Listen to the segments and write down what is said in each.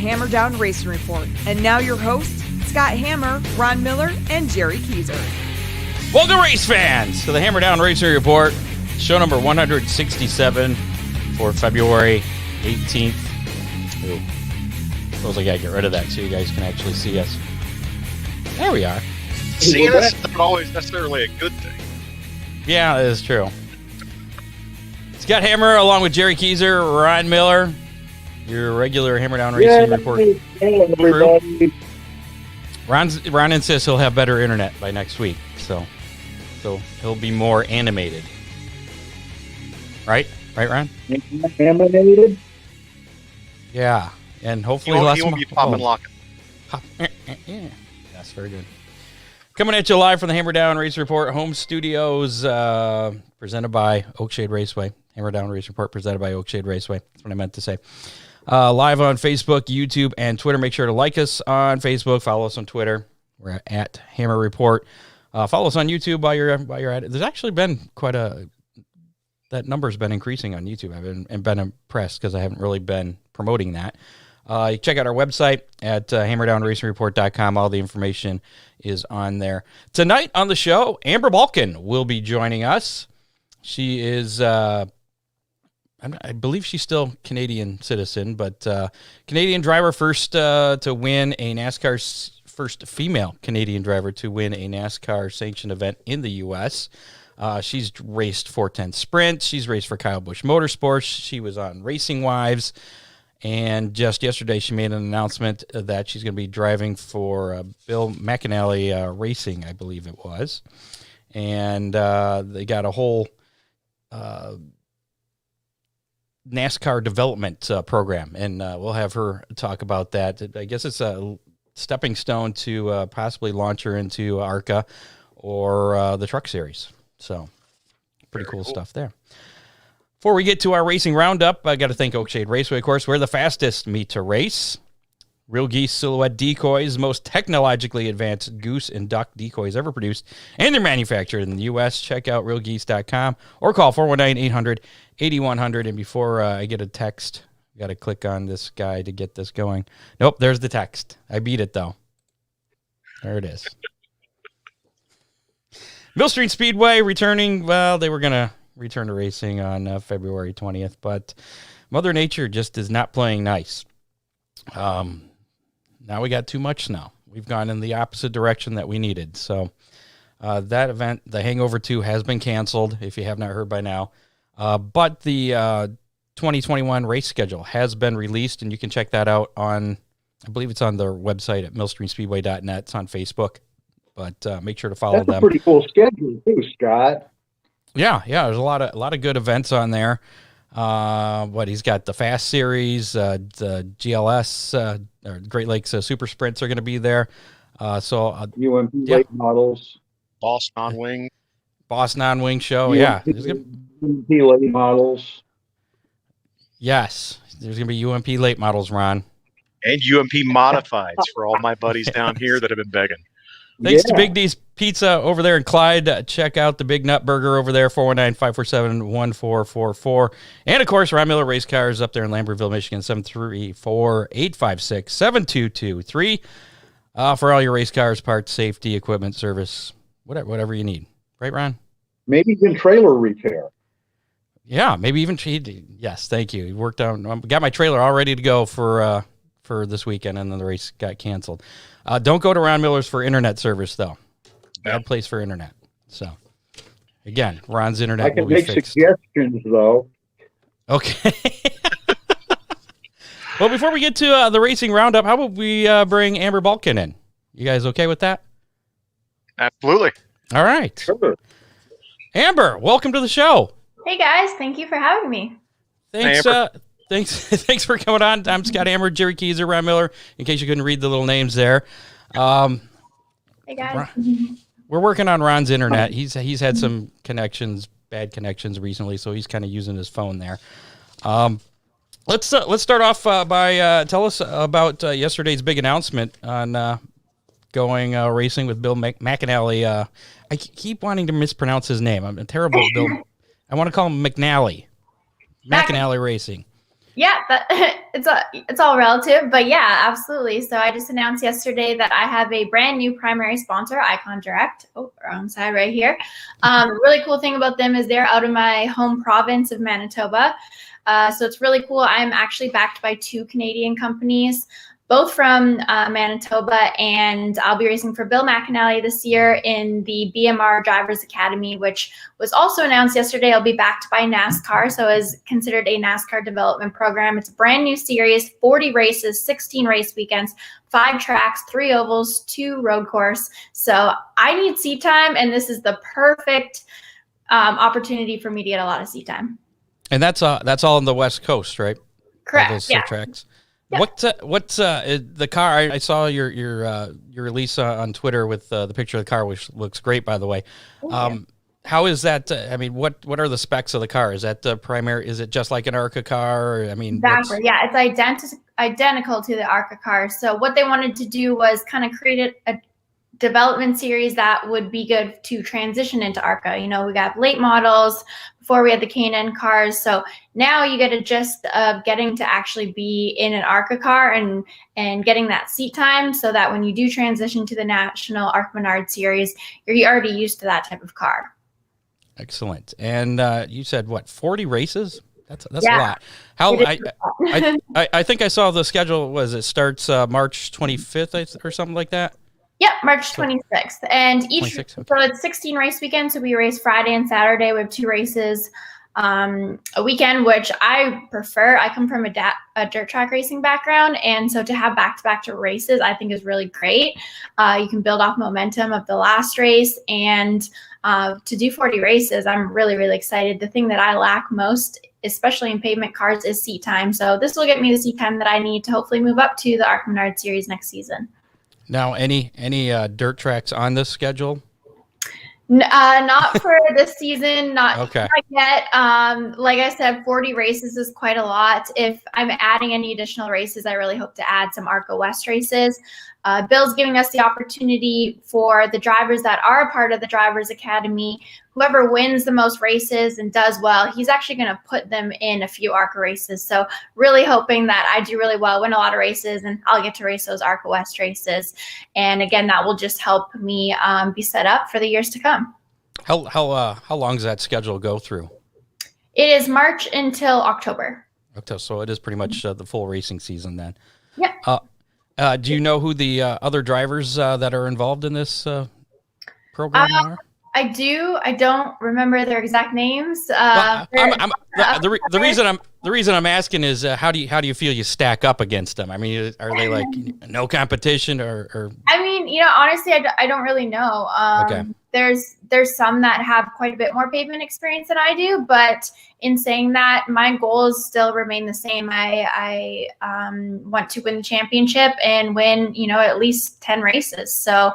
Hammer Down Racing Report. And now your hosts, Scott Hammer, Ron Miller, and Jerry Keyser. Welcome, race fans, to the Hammer Down Racing Report, show number 167 for February 18th. Ooh, suppose I gotta get rid of that so you guys can actually see us. There we are. Seeing us is not always necessarily a good thing. Yeah, that is true. Scott Hammer, along with Jerry Keyser, Ron Miller, your regular Hammer Down Racing Report crew. Ron insists he'll have better internet by next week, so he'll be more animated. Right, Ron? Animated? Yeah, and hopefully he won't be popping locking. Yeah, that's very good. Coming at you live from the Hammer Down Race Report home studios, presented by Oakshade Raceway. Hammer Down Race Report presented by Oakshade Raceway. That's what I meant to say. Live on Facebook, YouTube, and Twitter. Make sure to like us on Facebook. Follow us on Twitter. We're at Hammer Report. Follow us on YouTube while you're at it. There's actually been that number's been increasing on YouTube. I've been impressed because I haven't really been promoting that. You check out our website at hammerdownracingreport.com. All the information is on there. Tonight on the show, Amber Balcaen will be joining us. She is, I believe she's still Canadian citizen, but Canadian driver first to win a NASCAR, first female Canadian driver to win a NASCAR sanctioned event in the U.S. She's raced 410 Sprint. She's raced for Kyle Busch Motorsports. She was on Racing Wives. And just yesterday, she made an announcement that she's going to be driving for Bill McAnally Racing, I believe it was. And they got a whole NASCAR development program, and we'll have her talk about that. I guess it's a stepping stone to possibly launch her into ARCA or the Truck Series. So pretty cool stuff there. Before we get to our racing roundup, I got to thank Oakshade Raceway, of course. We're the fastest meet to race. Real Geese Silhouette Decoys, most technologically advanced goose and duck decoys ever produced, and they're manufactured in the U.S. Check out realgeese.com or call 419-800-8100. And before I get a text, I got to click on this guy to get this going. Nope, there's the text. I beat it, though. There it is. Millstream Speedway returning. Well, they were going to return to racing on February 20th, but Mother Nature just is not playing nice. Now we got too much snow. We've gone in the opposite direction that we needed. So that event, the Hangover 2, has been canceled, if you have not heard by now. But the 2021 race schedule has been released, and you can check that out on, I believe it's on their website at millstreamspeedway.net. It's on Facebook, but make sure to follow them. That's a pretty cool schedule too, Scott. Yeah, there's a lot of good events on there. He's got the Fast Series, the GLS, or Great Lakes Super Sprints are going to be there. UMP late models, Boss Non-Wing show. UMP, UMP late models. Yes, there's going to be UMP late models, Ron, and UMP modifieds for all my buddies down here that have been begging. Thanks to Big D's Pizza over there in Clyde. Check out the Big Nut Burger over there, 419-547-1444. And, of course, Ron Miller Race Cars up there in Lambertville, Michigan, 734-856-7223. For all your race cars, parts, safety, equipment, service, whatever you need. Right, Ron? Maybe even trailer repair. Yeah, maybe even. Yes, thank you. You worked on. Got my trailer all ready to go for this weekend, and then the race got canceled. Don't go to Ron Miller's for internet service, though. Bad place for internet. So, again, Ron's internet will be fixed. I can make suggestions, though. Okay. Well, before we get to the racing roundup, how about we bring Amber Balcaen in? You guys okay with that? Absolutely. All right. Sure. Amber, welcome to the show. Hey, guys. Thank you for having me. Thanks, Thanks for coming on. I'm Scott Hammer, Jerry Keyser, Ron Miller, in case you couldn't read the little names there. Hey, guys. We're working on Ron's internet. He's had some bad connections recently, so he's kind of using his phone there. Let's start off by tell us about yesterday's big announcement on going racing with Bill McAnally. I keep wanting to mispronounce his name. I'm a terrible Bill. I want to call him McNally. McAnally Racing. Yeah, it's all relative, but yeah, absolutely. So I just announced yesterday that I have a brand new primary sponsor, Icon Direct. Oh, wrong side right here. The really cool thing about them is they're out of my home province of Manitoba. So it's really cool. I'm actually backed by 2 Canadian companies, both from Manitoba, and I'll be racing for Bill McAnally this year in the BMR Drivers Academy, which was also announced yesterday. I'll be backed by NASCAR, so is considered a NASCAR development program. It's a brand new series, 40 races, 16 race weekends, 5 tracks, 3 ovals, 2 road course. So I need seat time, and this is the perfect opportunity for me to get a lot of seat time. And that's all on the West Coast, right? Correct. All those Yeah. tracks. Yeah. What's the car? I saw your release on Twitter with the picture of the car, which looks great, by the way. How is that? I mean, what are the specs of the car? Is that the primary? Is it just like an ARCA car? Or, I mean, exactly. Yeah, it's identical to the ARCA car. So what they wanted to do was kind of create a development series that would be good to transition into ARCA. You know, we got late models before we had the K&N cars. So now you get a gist of getting to actually be in an ARCA car and getting that seat time so that when you do transition to the National ARCA Menard series, you're already used to that type of car. Excellent. And you said what, 40 races? That's Yeah. a lot. How I think I saw the schedule. It starts March 25th or something like that. Yep, March 26th. And each, 26th, okay. so it's 16 race weekends. So we race Friday and Saturday. We have 2 races a weekend, which I prefer. I come from a dirt track racing background. And so to have back-to-back races, I think is really great. You can build off momentum of the last race, and to do 40 races, I'm really, really excited. The thing that I lack most, especially in pavement cars, is seat time. So this will get me the seat time that I need to hopefully move up to the ARCA Menard series next season. Now, any dirt tracks on this schedule? Not for this season, not Okay. yet. Like I said, 40 races is quite a lot. If I'm adding any additional races, I really hope to add some ARCA West races. Bill's giving us the opportunity for the drivers that are a part of the Drivers Academy. Whoever wins the most races and does well, he's actually going to put them in a few ARCA races. So really hoping that I do really well, win a lot of races, and I'll get to race those ARCA West races. And again, that will just help me be set up for the years to come. How long does that schedule go through? It is March until October. Okay, so it is pretty much the full racing season then. Yeah. Do you know who the other drivers that are involved in this program are? I do. I don't remember their exact names. The reason I'm asking is how do you feel you stack up against them? I mean, are they like no competition or? I mean, honestly, I don't really know. Okay. There's some that have quite a bit more pavement experience than I do, but in saying that, my goals still remain the same. I want to win the championship and win, at least 10 races. So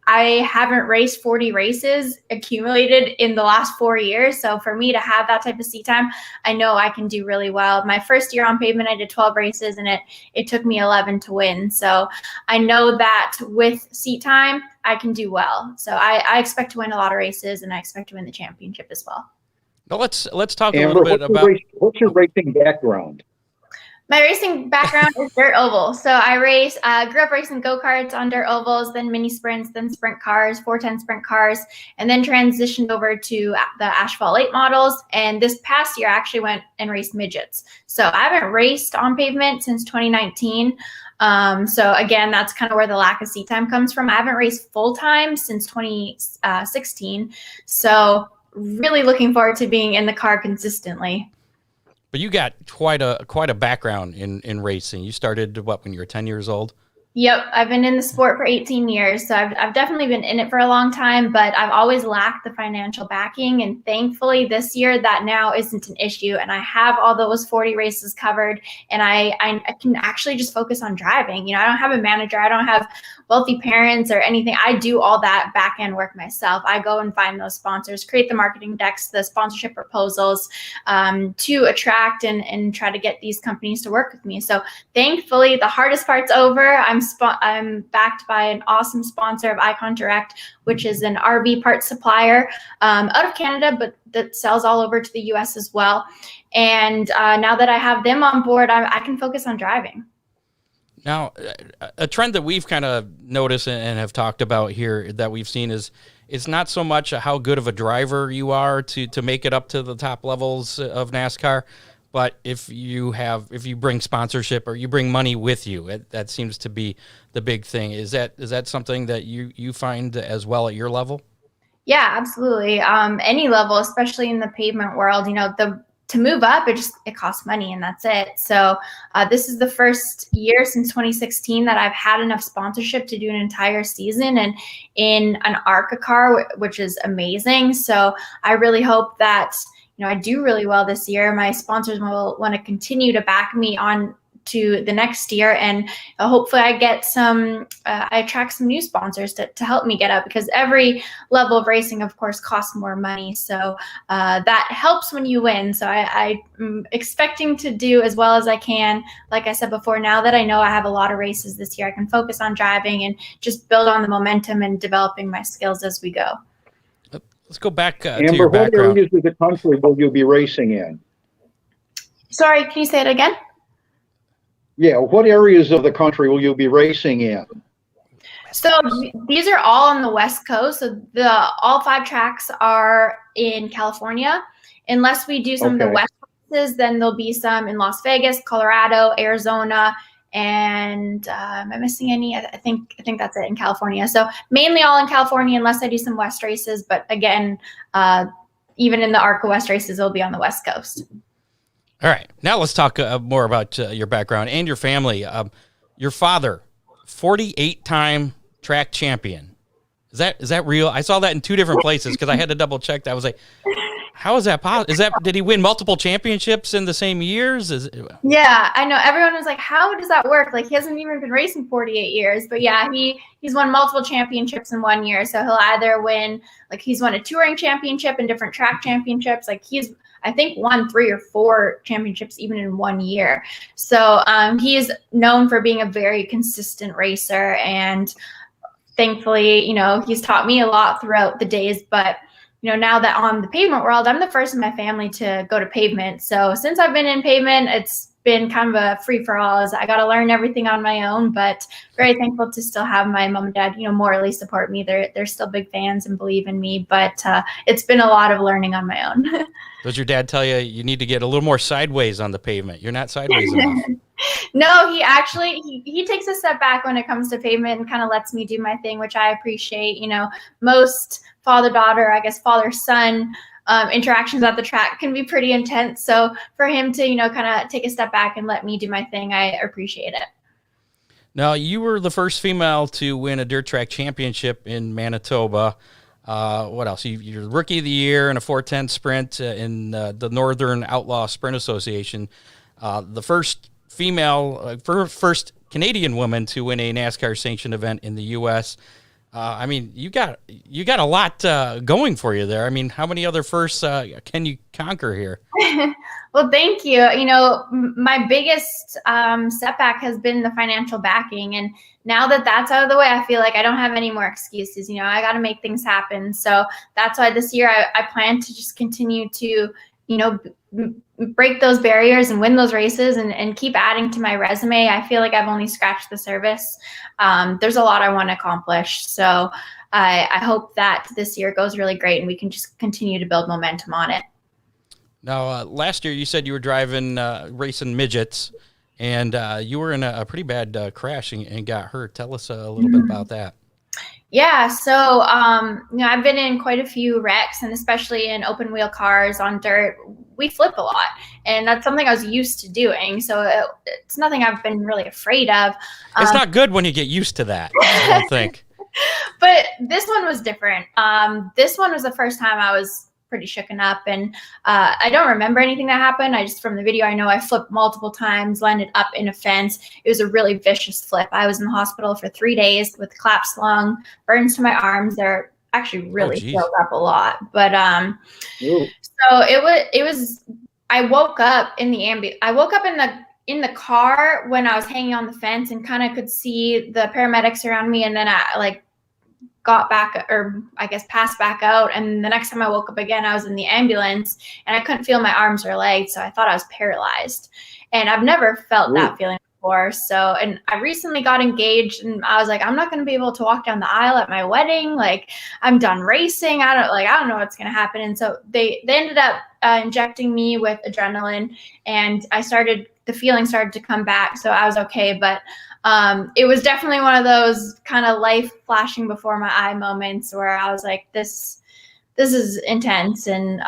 I haven't raced 40 races accumulated in the last 4 years. So for me to have that type of seat time, I know I can do really well. My first year on pavement, I did 12 races, and it took me 11 to win. So I know that with seat time, I can do well. So I expect to win a lot of races, and I expect to win the championship as well. Now let's talk Amber, a little bit about what's your racing background? My racing background is dirt oval. So I grew up racing go-karts on dirt ovals, then mini sprints, then sprint cars, 410 sprint cars, and then transitioned over to the asphalt late models. And this past year, I actually went and raced midgets. So I haven't raced on pavement since 2019. So again, that's kind of where the lack of seat time comes from. I haven't raced full time since 2016. So really looking forward to being in the car consistently. But you got quite a background in racing. You started when you were 10 years old? Yep, I've been in the sport for 18 years, so I've definitely been in it for a long time, but I've always lacked the financial backing, and thankfully this year that now isn't an issue, and I have all those 40 races covered, and I can actually just focus on driving. I don't have a manager, I don't have wealthy parents or anything. I do all that back end work myself. I go and find those sponsors, create the marketing decks, the sponsorship proposals to attract and try to get these companies to work with me. So thankfully the hardest part's over. I'm I'm backed by an awesome sponsor of Icon Direct, which is an RV parts supplier out of Canada, but that sells all over to the US as well. And now that I have them on board, I can focus on driving. Now, a trend that we've kind of noticed and have talked about here that we've seen is it's not so much how good of a driver you are to make it up to the top levels of NASCAR, but if you bring sponsorship or you bring money with you. That seems to be the big thing. Is that something that you find as well at your level? Yeah, absolutely. Any level, especially in the pavement world, to move up, it costs money, and that's it. So this is the first year since 2016 that I've had enough sponsorship to do an entire season and in an ARCA car, which is amazing. So I really hope that, I do really well this year. My sponsors will want to continue to back me on to the next year, and hopefully I get I attract some new sponsors to help me get up, because every level of racing, of course, costs more money. So that helps when you win. So I'm expecting to do as well as I can. Like I said before, now that I know I have a lot of races this year, I can focus on driving and just build on the momentum and developing my skills as we go. Let's go back Amber, to your what background. areas of the country will you be racing in? Sorry, can you say it again? Yeah, what areas of the country will you be racing in? So these are all on the West Coast. So all 5 tracks are in California. Unless we do some of the West races, then there'll be some in Las Vegas, Colorado, Arizona, and am I missing any? I think that's it in California. So mainly all in California, unless I do some West races. But again, even in the ARCA West races, it'll be on the West Coast. All right, now let's talk more about your background and your family. Your father, 48-time track champion. Is that real? I saw that in 2 different places because I had to double check that. I was like, how is that possible? Did he win multiple championships in the same years? Yeah, I know. Everyone was like, how does that work? Like, he hasn't even been racing 48 years. But yeah, he's won multiple championships in 1 year. So he'll either win, like he's won a touring championship and different track championships. Like I think won 3 or 4 championships even in 1 year. So he is known for being a very consistent racer, and thankfully, he's taught me a lot throughout the days. But now that on the pavement world, I'm the first in my family to go to pavement. So since I've been in pavement, it's been kind of a free-for-all, as I got to learn everything on my own, but very thankful to still have my mom and dad, morally support me. They're still big fans and believe in me, but it's been a lot of learning on my own. Does your dad tell you need to get a little more sideways on the pavement? You're not sideways enough. No, he actually, he takes a step back when it comes to pavement and kind of lets me do my thing, which I appreciate. Most father-daughter, I guess father-son interactions at the track can be pretty intense. So for him to, kind of take a step back and let me do my thing, I appreciate it. Now, you were the first female to win a dirt track championship in Manitoba. What else? You're Rookie of the Year in a 410 sprint in the Northern Outlaw Sprint Association. The first female, first Canadian woman to win a NASCAR sanctioned event in the U.S. I mean, you got a lot going for you there. I mean, how many other firsts can you conquer here? Well, thank you. My biggest setback has been the financial backing. And now that that's out of the way, I feel like I don't have any more excuses. I got to make things happen. So that's why this year I plan to just continue to, break those barriers and win those races and keep adding to my resume. I feel like I've only scratched the surface. There's a lot I want to accomplish. So I hope that this year goes really great and we can just continue to build momentum on it. Now, last year you said you were driving racing midgets, and you were in a pretty bad crash and got hurt. Tell us a little bit about that. Yeah, so I've been in quite a few wrecks, and especially in open wheel cars on dirt, we flip a lot, and that's something I was used to doing. So it's nothing I've been really afraid of. It's not good when you get used to that, I don't think. But this one was different. This one was the first time I was pretty shooken up, and I don't remember anything that happened. I just, from the video, I know I flipped multiple times, landed up in a fence. It was a really vicious flip. I was in the hospital for 3 days with collapsed lung, burns to my arms. They're actually really filled up a lot. But so it was I woke up in the in the car when I was hanging on the fence and kind of could see the paramedics around me. And then I like got back, or I guess passed back out. And the next time I woke up again, I was in the ambulance and I couldn't feel my arms or legs. So I thought I was paralyzed, and I've never felt that feeling before. So, and I recently got engaged, and I was like, I'm not going to be able to walk down the aisle at my wedding. Like, I'm done racing. I don't know what's going to happen. And so they ended up injecting me with adrenaline, and the feeling started to come back. So I was okay. But it was definitely one of those kind of life flashing before my eye moments where I was like, this is intense. And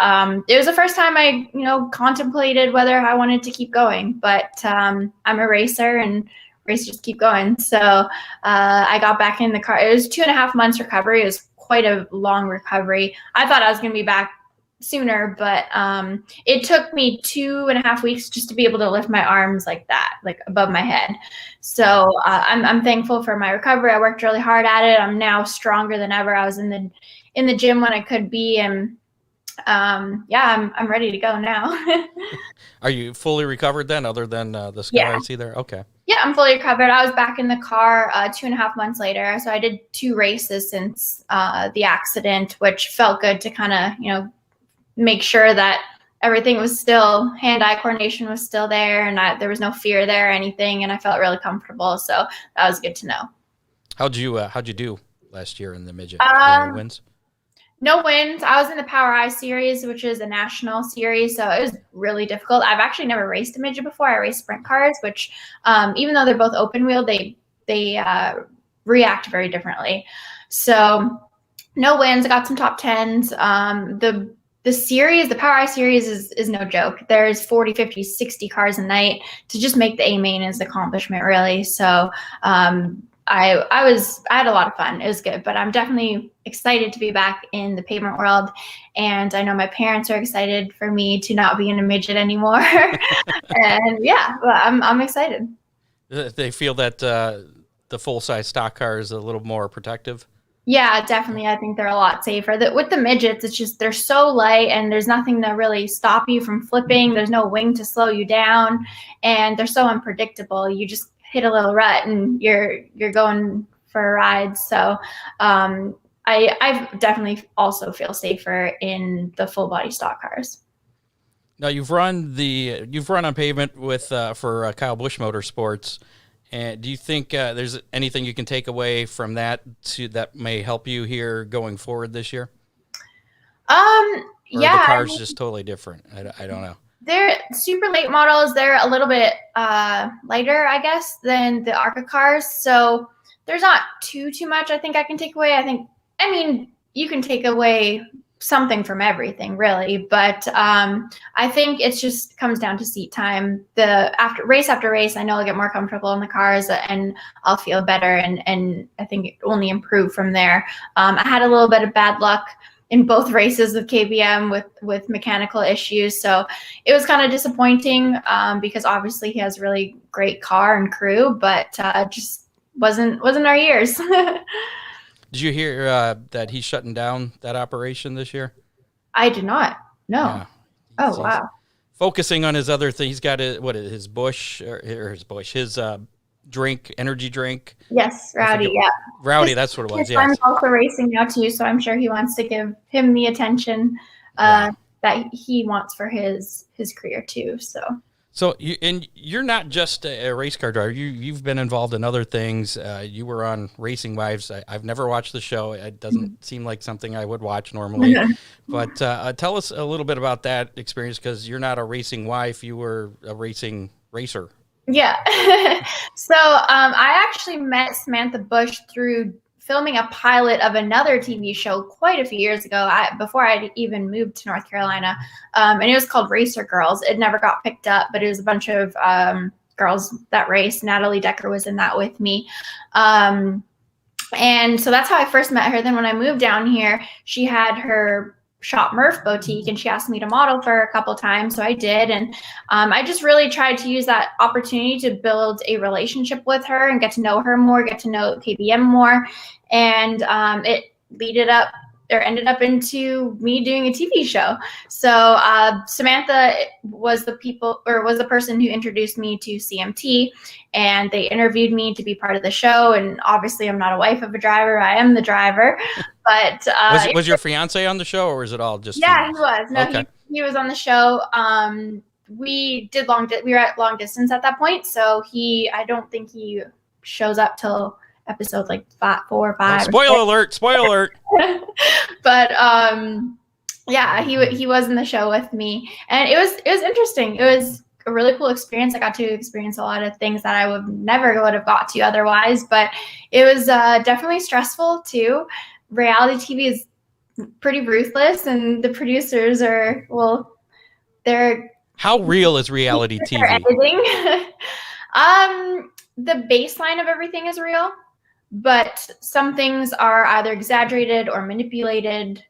it was the first time I, contemplated whether I wanted to keep going. But I'm a racer, and racers keep going. So I got back in the car. It was 2.5 months recovery. It was quite a long recovery. I thought I was going to be back sooner, but it took me 2.5 weeks just to be able to lift my arms like that, like above my head. So I'm thankful for my recovery. I worked really hard at it. I'm now stronger than ever. I was in the gym when I could be, and I'm ready to go now. Are you fully recovered then, other than the scar I see there? Okay. Yeah, I'm fully recovered. I was back in the car 2.5 months later. So I did 2 races since the accident, which felt good to kind of, make sure that everything was still, hand-eye coordination was still there, and there was no fear there or anything, and I felt really comfortable. So that was good to know. How'd you do last year in the midget? Any wins? No wins. I was in the POWRi Series, which is a national series, so it was really difficult. I've actually never raced a midget before. I raced sprint cars, which even though they're both open wheel, they react very differently. So no wins. I got some top 10s. The series, the POWRi Series is no joke. There's 40, 50, 60 cars a night. To just make the A main is an accomplishment, really. So I had a lot of fun. It was good, but I'm definitely excited to be back in the pavement world. And I know my parents are excited for me to not be in a midget anymore. And I'm excited. They feel that the full-size stock car is a little more protective. Yeah, definitely. I think they're a lot safer. With the midgets, it's just they're so light, and there's nothing to really stop you from flipping. There's no wing to slow you down, and they're so unpredictable. You just hit a little rut, and you're going for a ride. So I definitely also feel safer in the full body stock cars. Now you've run on pavement with for Kyle Busch Motorsports. And do you think there's anything you can take away from that that may help you here going forward this year? Or the car's just totally different. I don't know. They're super late models. They're a little bit lighter, I guess, than the ARCA cars. So there's not too much I think I can take away. I mean, you can take away something from everything, really, but I think it just comes down to seat time. After race, I know I'll get more comfortable in the cars, and I'll feel better, and I think it only improve from there. I had a little bit of bad luck in both races with KBM with mechanical issues, so it was kind of disappointing because obviously he has a really great car and crew, but just wasn't our years. Did you hear that he's shutting down that operation this year? I did not. No. Yeah. Oh, wow. Focusing on his other thing. He's got his energy drink. Yes, Rowdy, yeah. Rowdy, that's what it was, his son's also racing now too, so I'm sure he wants to give him the attention that he wants for his career too, so. So you're not just a race car driver. You've been involved in other things. You were on Racing Wives. I've never watched the show. It doesn't seem like something I would watch normally. But tell us a little bit about that experience, because you're not a racing wife. You were a racing racer. Yeah. So I actually met Samantha Busch through filming a pilot of another TV show quite a few years ago, before I'd even moved to North Carolina. And it was called Racer Girls. It never got picked up, but it was a bunch of girls that raced. Natalie Decker was in that with me. And so that's how I first met her. Then when I moved down here, she had her Shop Murph boutique, and she asked me to model for her a couple times, so I did. And I just really tried to use that opportunity to build a relationship with her and get to know her more, get to know KBM more. And it ended up into me doing a TV show. So Samantha was the person who introduced me to CMT, and they interviewed me to be part of the show. And obviously, I'm not a wife of a driver; I am the driver. But was your fiance on the show, or was it all just? Yeah, you? he was. No, Okay. he was on the show. We were at long distance at that point, so I don't think he shows up till episode like 4 or 5. Spoiler alert! Spoiler alert! But yeah, he was in the show with me, and it was interesting. It was a really cool experience. I got to experience a lot of things that I never would have got to otherwise, but it was definitely stressful too. Reality TV is pretty ruthless, and the producers they're How real is reality TV? editing. The baseline of everything is real, but some things are either exaggerated or manipulated,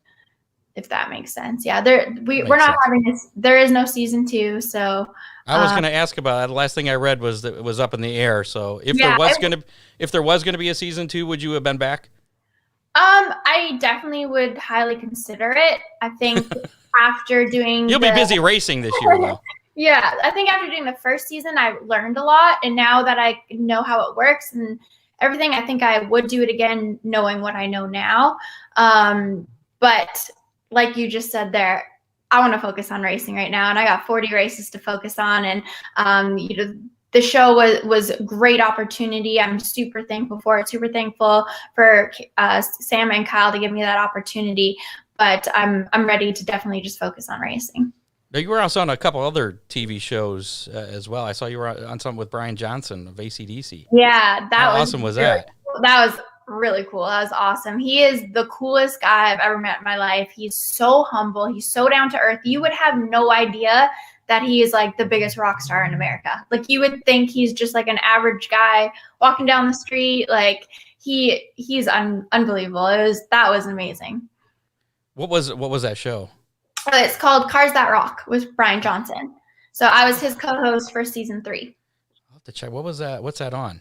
if that makes sense. Yeah, we're not having this. There is no season 2, so I was going to ask about that. The last thing I read was that it was up in the air. So if there was going to be a season 2, would you have been back? I definitely would highly consider it. I think after doing You'll be busy racing this year, though. Yeah, I think after doing the first season, I learned a lot, and now that I know how it works and everything, I think I would do it again, knowing what I know now. But like you just said there, I want to focus on racing right now, and I got 40 races to focus on, and the show was a great opportunity. I'm super thankful for it. Super thankful for Sam and Kyle to give me that opportunity. But I'm ready to definitely just focus on racing. Now, you were also on a couple other TV shows as well. I saw you were on something with Brian Johnson of ACDC. Yeah, How awesome was that? Cool. That was really cool. That was awesome. He is the coolest guy I've ever met in my life. He's so humble. He's so down to earth. You would have no idea that he is like the biggest rock star in America. Like, you would think he's just like an average guy walking down the street. Like, he's unbelievable. That was amazing. What was that show? It's called Cars That Rock with Brian Johnson. So I was his co-host for season 3. I'll have to check. What was that? What's that on?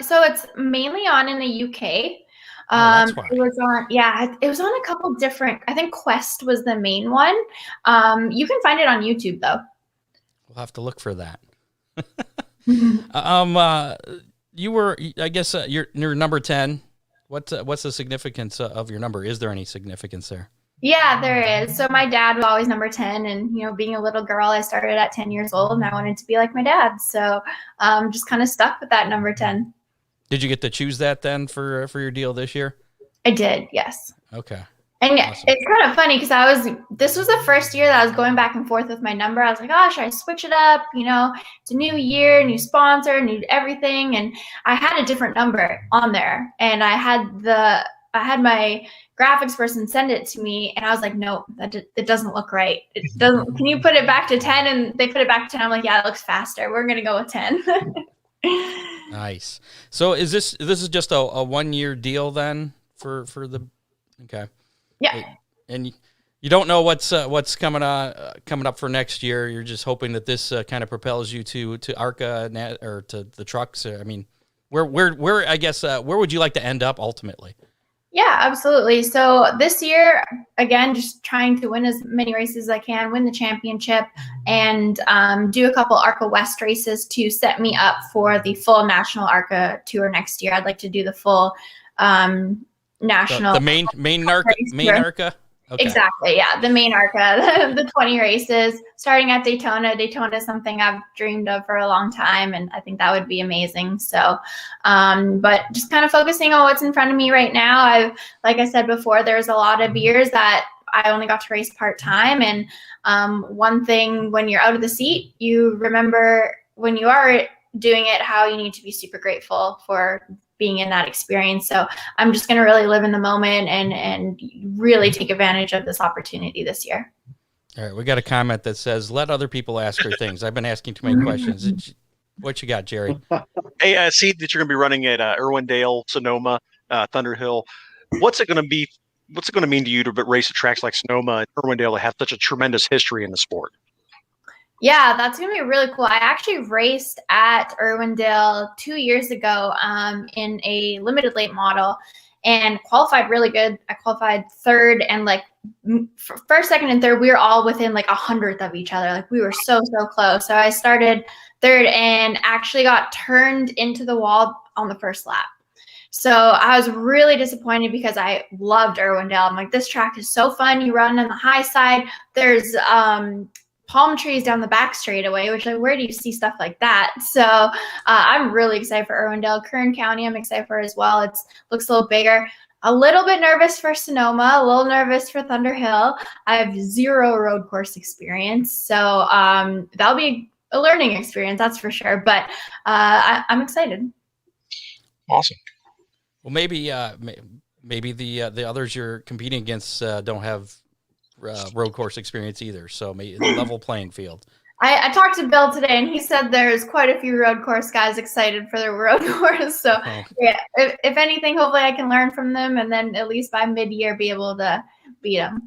So it's mainly on in the UK. That's why. It was on a couple different, I think Quest was the main one. You can find it on YouTube though. We'll have to look for that. You were, I guess, you're number 10. What's the significance of your number? Is there any significance there? Yeah, there is. So my dad was always number 10, and being a little girl, I started at 10 years old, and I wanted to be like my dad. So just kind of stuck with that number 10. Did you get to choose that then for your deal this year? I did, yes. Okay. And awesome. It's kind of funny because this was the first year that I was going back and forth with my number. I was like, oh, should I switch it up? It's a new year, new sponsor, new everything. And I had a different number on there, and I had my graphics person send it to me, and I was like, no, it doesn't look right. It doesn't. Can you put it back to 10? And they put it back to 10. I'm like, yeah, it looks faster. We're gonna go with 10. Nice. So this is just a 1-year deal then for the okay. Yeah. And you don't know what's coming up for next year. You're just hoping that this kind of propels you to ARCA or to the trucks. I mean, where I guess where would you like to end up ultimately? Yeah, absolutely. So this year, again, just trying to win as many races as I can, win the championship, and do a couple ARCA West races to set me up for the full national ARCA tour next year. I'd like to do the full national. The main ARCA? Okay. Exactly, yeah, the main ARCA, the 20 races, starting at Daytona. Daytona is something I've dreamed of for a long time, and I think that would be amazing. So, but just kind of focusing on what's in front of me right now. Like I said before, there's a lot of years that I only got to race part-time, and one thing, when you're out of the seat, you remember when you are doing it, how you need to be super grateful for being in that experience. So I'm just going to really live in the moment and really take advantage of this opportunity this year. All right. We got a comment that says, let other people ask her things. I've been asking too many questions. What you got, Jerry? Hey, I see that you're going to be running at Irwindale, Sonoma, Thunderhill. What's it going to mean to you to race at tracks like Sonoma and Irwindale that have such a tremendous history in the sport? Yeah, that's going to be really cool. I actually raced at Irwindale 2 years ago in a limited late model. and qualified really good. I qualified third, and like first, second, and third, we were all within like 100th of each other. Like we were so close. So I started third and actually got turned into the wall on the first lap. So I was really disappointed because I loved Irwindale. I'm like, this track is so fun. You run on the high side. There's palm trees down the back straightaway, which like, where do you see stuff like that? So I'm really excited for Irwindale. Kern County, I'm excited for as well. It looks a little bigger. A little bit nervous for Sonoma, a little nervous for Thunder Hill. I have 0 road course experience. So that'll be a learning experience, that's for sure. But I'm excited. Awesome. Well, maybe the others you're competing against don't have road course experience either. So maybe the level playing field. I talked to Bill today, and he said there's quite a few road course guys excited for the road course. So, yeah, if anything, hopefully I can learn from them, and then at least by mid-year be able to beat them.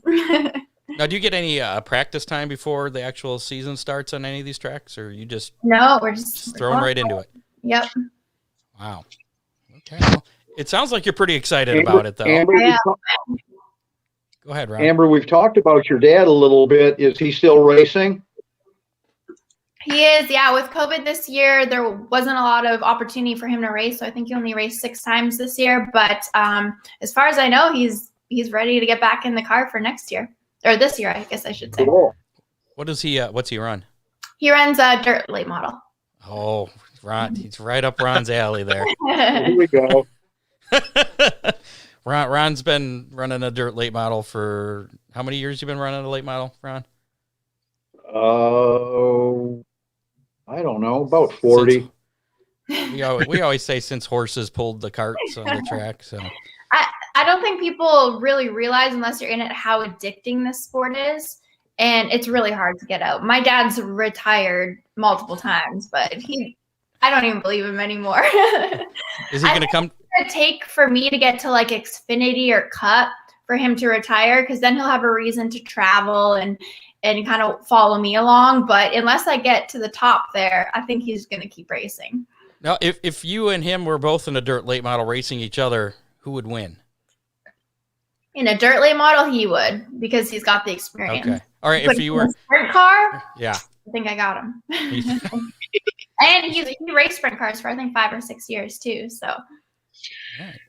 Now, do you get any practice time before the actual season starts on any of these tracks, or you just we're just thrown right into it? Yep. Wow. Okay. Well, it sounds like you're pretty excited about it, though. Amber, Yeah. Go ahead, Ron. Amber, we've talked about your dad a little bit. Is he still racing? He is, yeah. With COVID this year, there wasn't a lot of opportunity for him to race, so I think he only raced 6 times this year. But as far as I know, he's ready to get back in the car for next year, or this year, I guess I should say. Cool. What's he run? He runs a dirt late model. Oh, Ron, he's right up Ron's alley there. Here we go. Ron's been running a dirt late model for how many years? You been running a late model, Ron? I don't know, about 40. We always say since horses pulled the carts on the track. So I don't think people really realize, unless you're in it, how addicting this sport is. And it's really hard to get out. My dad's retired multiple times, but I don't even believe him anymore. Is he going to come? It's going to take for me to get to like Xfinity or Cup for him to retire, because then he'll have a reason to travel and kind of follow me along. But unless I get to the top there, I think he's going to keep racing. Now, if you and him were both in a dirt late model racing each other, who would win? In a dirt late model, he would, because he's got the experience. Okay. All right. But If you were in a sprint car, yeah, I think I got him. And he raced sprint cars for I think 5 or 6 years too. So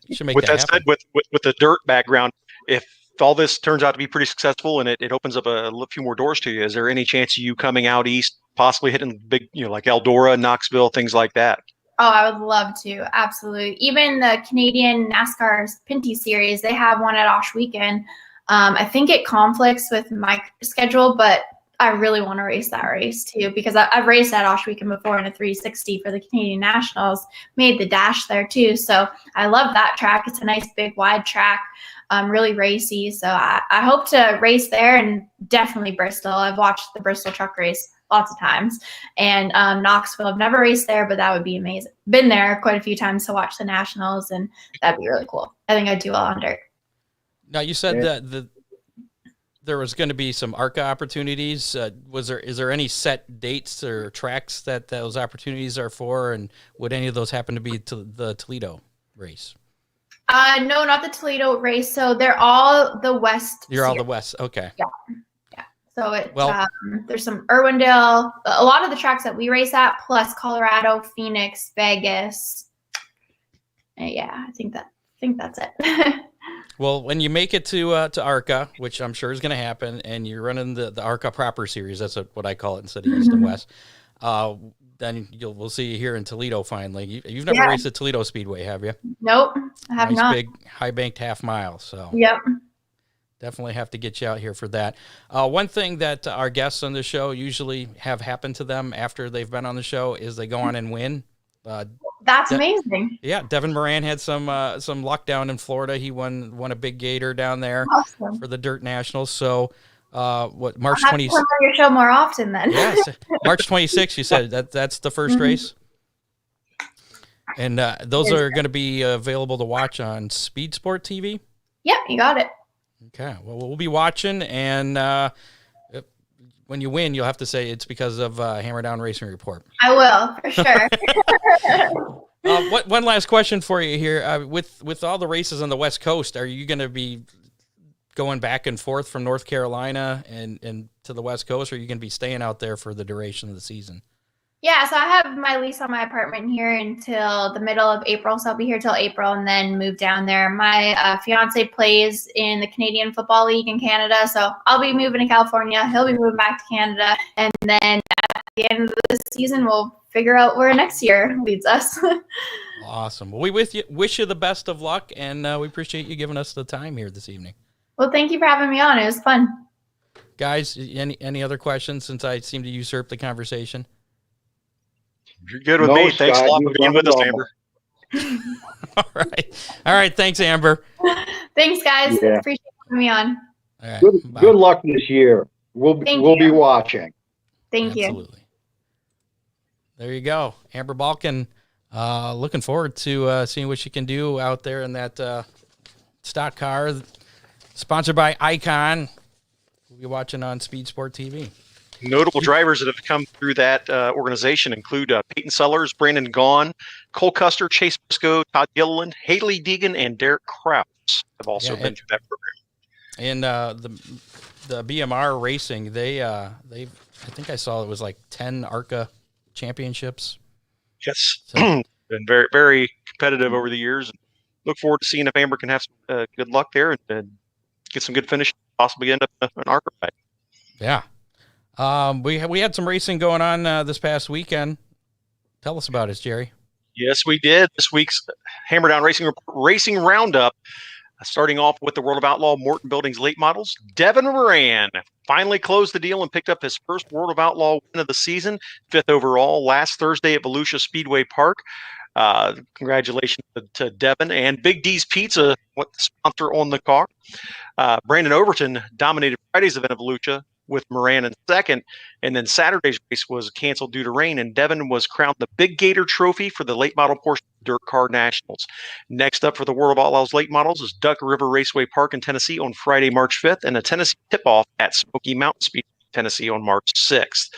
you should make With that happen. said, with the dirt background, if all this turns out to be pretty successful and it opens up a few more doors to you, is there any chance of you coming out east, possibly hitting big, like Eldora, Knoxville, things like that? Oh, I would love to. Absolutely. Even the Canadian NASCAR Pinty Series, they have one at Osh Weekend. I think it conflicts with my schedule, but I really want to race that race too, because I've raced at Osh Weekend before in a 360 for the Canadian Nationals, made the dash there too. So I love that track. It's a nice big wide track, really racy. So I hope to race there, and definitely Bristol. I've watched the Bristol truck race lots of times, and Knoxville. I've never raced there, but that would be amazing. Been there quite a few times to watch the Nationals, and that'd be really cool. I think I'd do well on dirt. Now, you said that there was going to be some ARCA opportunities. Is there any set dates or tracks that those opportunities are for, and would any of those happen to be to the Toledo race? No, not the Toledo race. So they're all the West. You're all the West. Okay. Yeah. So there's some Irwindale, a lot of the tracks that we race at, plus Colorado, Phoenix, Vegas. Yeah, I think that's it. Well, when you make it to ARCA, which I'm sure is going to happen, and you're running the ARCA proper series, that's what I call it instead of East and West, then we'll see you here in Toledo finally. You've never raced at Toledo Speedway, have you? Nope, I have not. Big, high-banked half mile. So yep. Definitely have to get you out here for that. One thing that our guests on the show usually have happen to them after they've been on the show is they go on and win. That's amazing. Yeah, Devin Moran had some luck down in Florida. He won a big gator down there for the Dirt Nationals. So March 26th? Come on your show more often then. Yes, March 26th. You said that's the first race, and those are going to be available to watch on Speed Sport TV. Yep, you got it. Okay, well, we'll be watching, and when you win, you'll have to say it's because of Hammer Down Racing Report. I will, for sure. One last question for you here. With all the races on the West Coast, are you going to be going back and forth from North Carolina and to the West Coast, or are you going to be staying out there for the duration of the season? Yeah, so I have my lease on my apartment here until the middle of April, so I'll be here till April and then move down there. My fiance plays in the Canadian Football League in Canada, so I'll be moving to California. He'll be moving back to Canada, and then at the end of this season, we'll figure out where next year leads us. Awesome. Well, we wish you the best of luck, and we appreciate you giving us the time here this evening. Well, thank you for having me on. It was fun. Guys, any other questions since I seem to usurp the conversation? You're good with No, me. Thanks a Scott, lot you for being with us, done Amber. All right. Thanks, Amber. Thanks, guys. Yeah. Appreciate having me on. All right. Bye. Good luck this year. We'll be you. watching. Thank you. Absolutely. There you go. Amber Balcaen, looking forward to seeing what she can do out there in that stock car, sponsored by Icon. We'll be watching on Speed Sport TV. Notable drivers that have come through that organization include Peyton Sellers, Brandon Gaughan, Cole Custer, Chase Briscoe, Todd Gilliland, Haley Deegan, and Derek Kraus have also been through that program. And the BMR Racing, they I think I saw it was like 10 ARCA championships. Yes, So, been very, very competitive over the years. And look forward to seeing if Amber can have some good luck there and get some good finish, possibly end up an ARCA ride. yeah. We had some racing going on this past weekend. Tell us about it, Jerry. Yes, we did. This week's Hammer Down Racing Roundup, starting off with the World of Outlaw Morton Buildings late models. Devin Moran finally closed the deal and picked up his first World of Outlaw win of the season, 5th overall, last Thursday at Volusia Speedway Park. Congratulations to Devin and Big D's Pizza, what the sponsor on the car. Brandon Overton dominated Friday's event at Volusia with Moran in second, and then Saturday's race was canceled due to rain, and Devin was crowned the Big Gator Trophy for the late model portion of Dirt Car Nationals. Next up for the World of Outlaws late models is Duck River Raceway Park in Tennessee on Friday, March 5th, and a Tennessee tip-off at Smoky Mountain Speed, Tennessee on March 6th.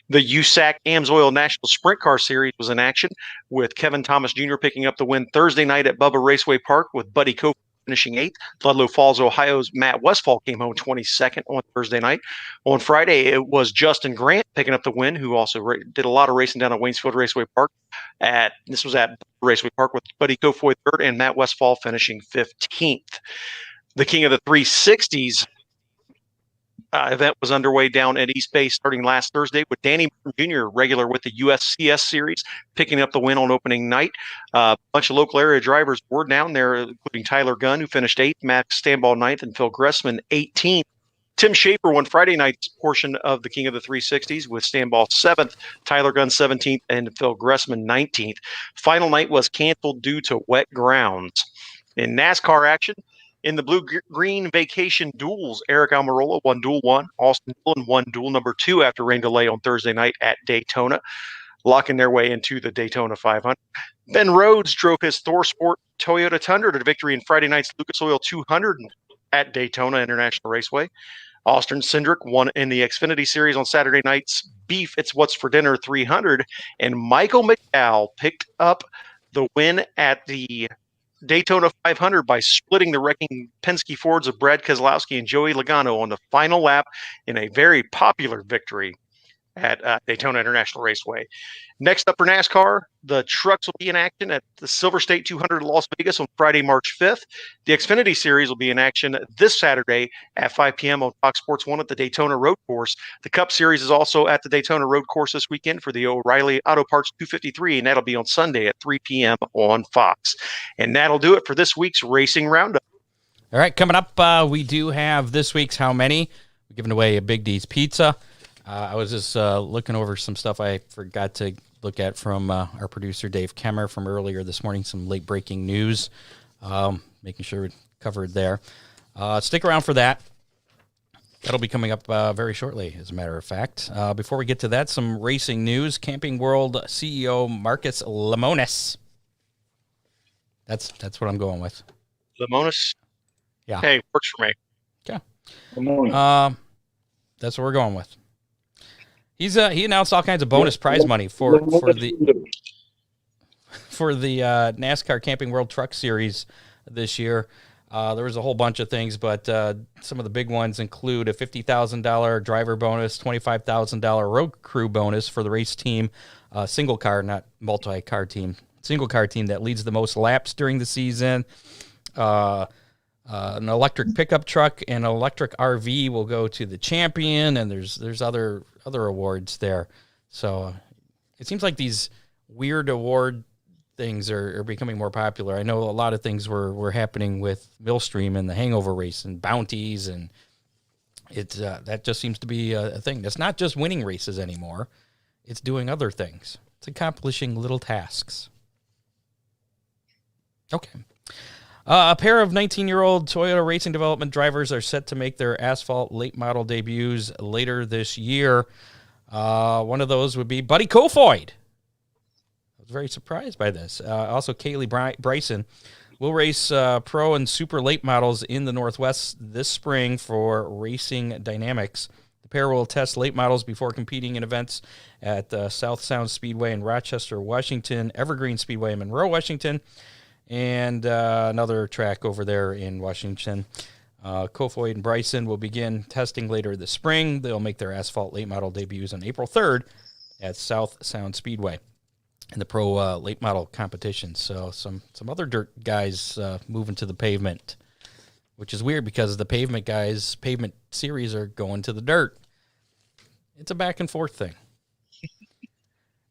The USAC AMSOIL National Sprint Car Series was in action, with Kevin Thomas Jr. picking up the win Thursday night at Bubba Raceway Park, with Buddy Kofi finishing 8th. Ludlow Falls, Ohio's Matt Westfall came home 22nd on Thursday night. On Friday, it was Justin Grant picking up the win, who also did a lot of racing down at Waynesfield Raceway Park. This was at Raceway Park, with Buddy Kofoid 3rd and Matt Westfall finishing 15th. The King of the 360s event was underway down at East Bay starting last Thursday, with Danny Jr., regular with the USCS Series, picking up the win on opening night. A bunch of local area drivers were down there, including Tyler Gunn, who finished 8th, Max Stanball 9th, and Phil Gressman 18th. Tim Schaefer won Friday night's portion of the King of the 360s, with Stanball 7th, Tyler Gunn 17th, and Phil Gressman 19th. Final night was canceled due to wet grounds. In NASCAR action, in the blue-green vacation duels, Eric Almirola won Duel 1. Austin Dillon won Duel number 2 after rain delay on Thursday night at Daytona, locking their way into the Daytona 500. Ben Rhodes drove his ThorSport Toyota Tundra to victory in Friday night's Lucas Oil 200 at Daytona International Raceway. Austin Cindric won in the Xfinity Series on Saturday night's Beef It's What's for Dinner 300. And Michael McDowell picked up the win at the Daytona 500 by splitting the wrecking Penske Fords of Brad Keselowski and Joey Logano on the final lap in a very popular victory at Daytona International Raceway. Next up for NASCAR, the trucks will be in action at the Silver State 200 in Las Vegas on Friday, March 5th. The Xfinity Series will be in action this Saturday at 5 p.m. on Fox Sports 1 at the Daytona Road Course. The Cup Series is also at the Daytona Road Course this weekend for the O'Reilly Auto Parts 253, and that'll be on Sunday at 3 p.m. on Fox. And that'll do it for this week's Racing Roundup. All right, coming up, we do have this week's How Many. We're giving away a Big D's Pizza. I was just looking over some stuff I forgot to look at from our producer, Dave Kemmer, from earlier this morning, some late-breaking news, making sure we covered there. Stick around for that. That'll be coming up very shortly, as a matter of fact. Before we get to that, some racing news. Camping World CEO Marcus Lemonis. That's what I'm going with. Lemonis? Yeah. Hey, works for me. Okay. Good morning. That's what we're going with. He announced all kinds of bonus prize money for the for the NASCAR Camping World Truck Series this year. There was a whole bunch of things, but some of the big ones include a $50,000 driver bonus, $25,000 road crew bonus for the race team, single car, not multi-car team, single car team that leads the most laps during the season. An electric pickup truck and an electric RV will go to the champion, and there's other awards there. So it seems like these weird award things are becoming more popular. I know a lot of things were happening with Millstream and the Hangover race and bounties, and it's that just seems to be a thing. It's not just winning races anymore. It's doing other things. It's accomplishing little tasks. Okay. A pair of 19-year-old Toyota Racing Development drivers are set to make their asphalt late model debuts later this year. One of those would be Buddy Kofoid. I was very surprised by this. Also, Kaylee Bryson will race pro and super late models in the Northwest this spring for Racing Dynamics. The pair will test late models before competing in events at South Sound Speedway in Rochester, Washington, Evergreen Speedway in Monroe, Washington, and another track over there in Washington. Kofoid and Bryson will begin testing later this spring. They'll make their asphalt late model debuts on April 3rd at South Sound Speedway in the pro late model competition. So some other dirt guys moving to the pavement, which is weird because the pavement guys, pavement series are going to the dirt. It's a back and forth thing.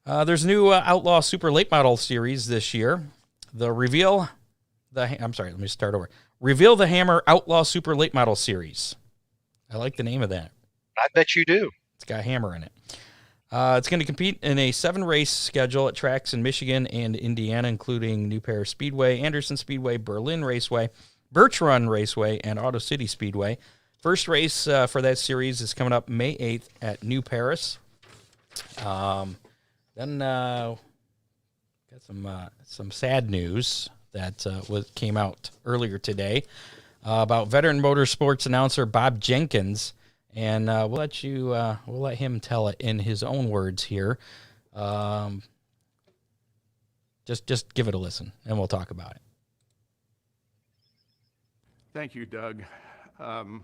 There's a new Outlaw Super Late Model series this year. Reveal the Hammer Outlaw Super Late Model Series. I like the name of that. I bet you do. It's got Hammer in it. It's going to compete in a 7-race schedule at tracks in Michigan and Indiana, including New Paris Speedway, Anderson Speedway, Berlin Raceway, Birch Run Raceway, and Auto City Speedway. First race for that series is coming up May 8th at New Paris. Then got some sad news that came out earlier today about veteran motorsports announcer Bob Jenkins, and we'll let him tell it in his own words here. Just give it a listen, and we'll talk about it. Thank you, Doug. I'm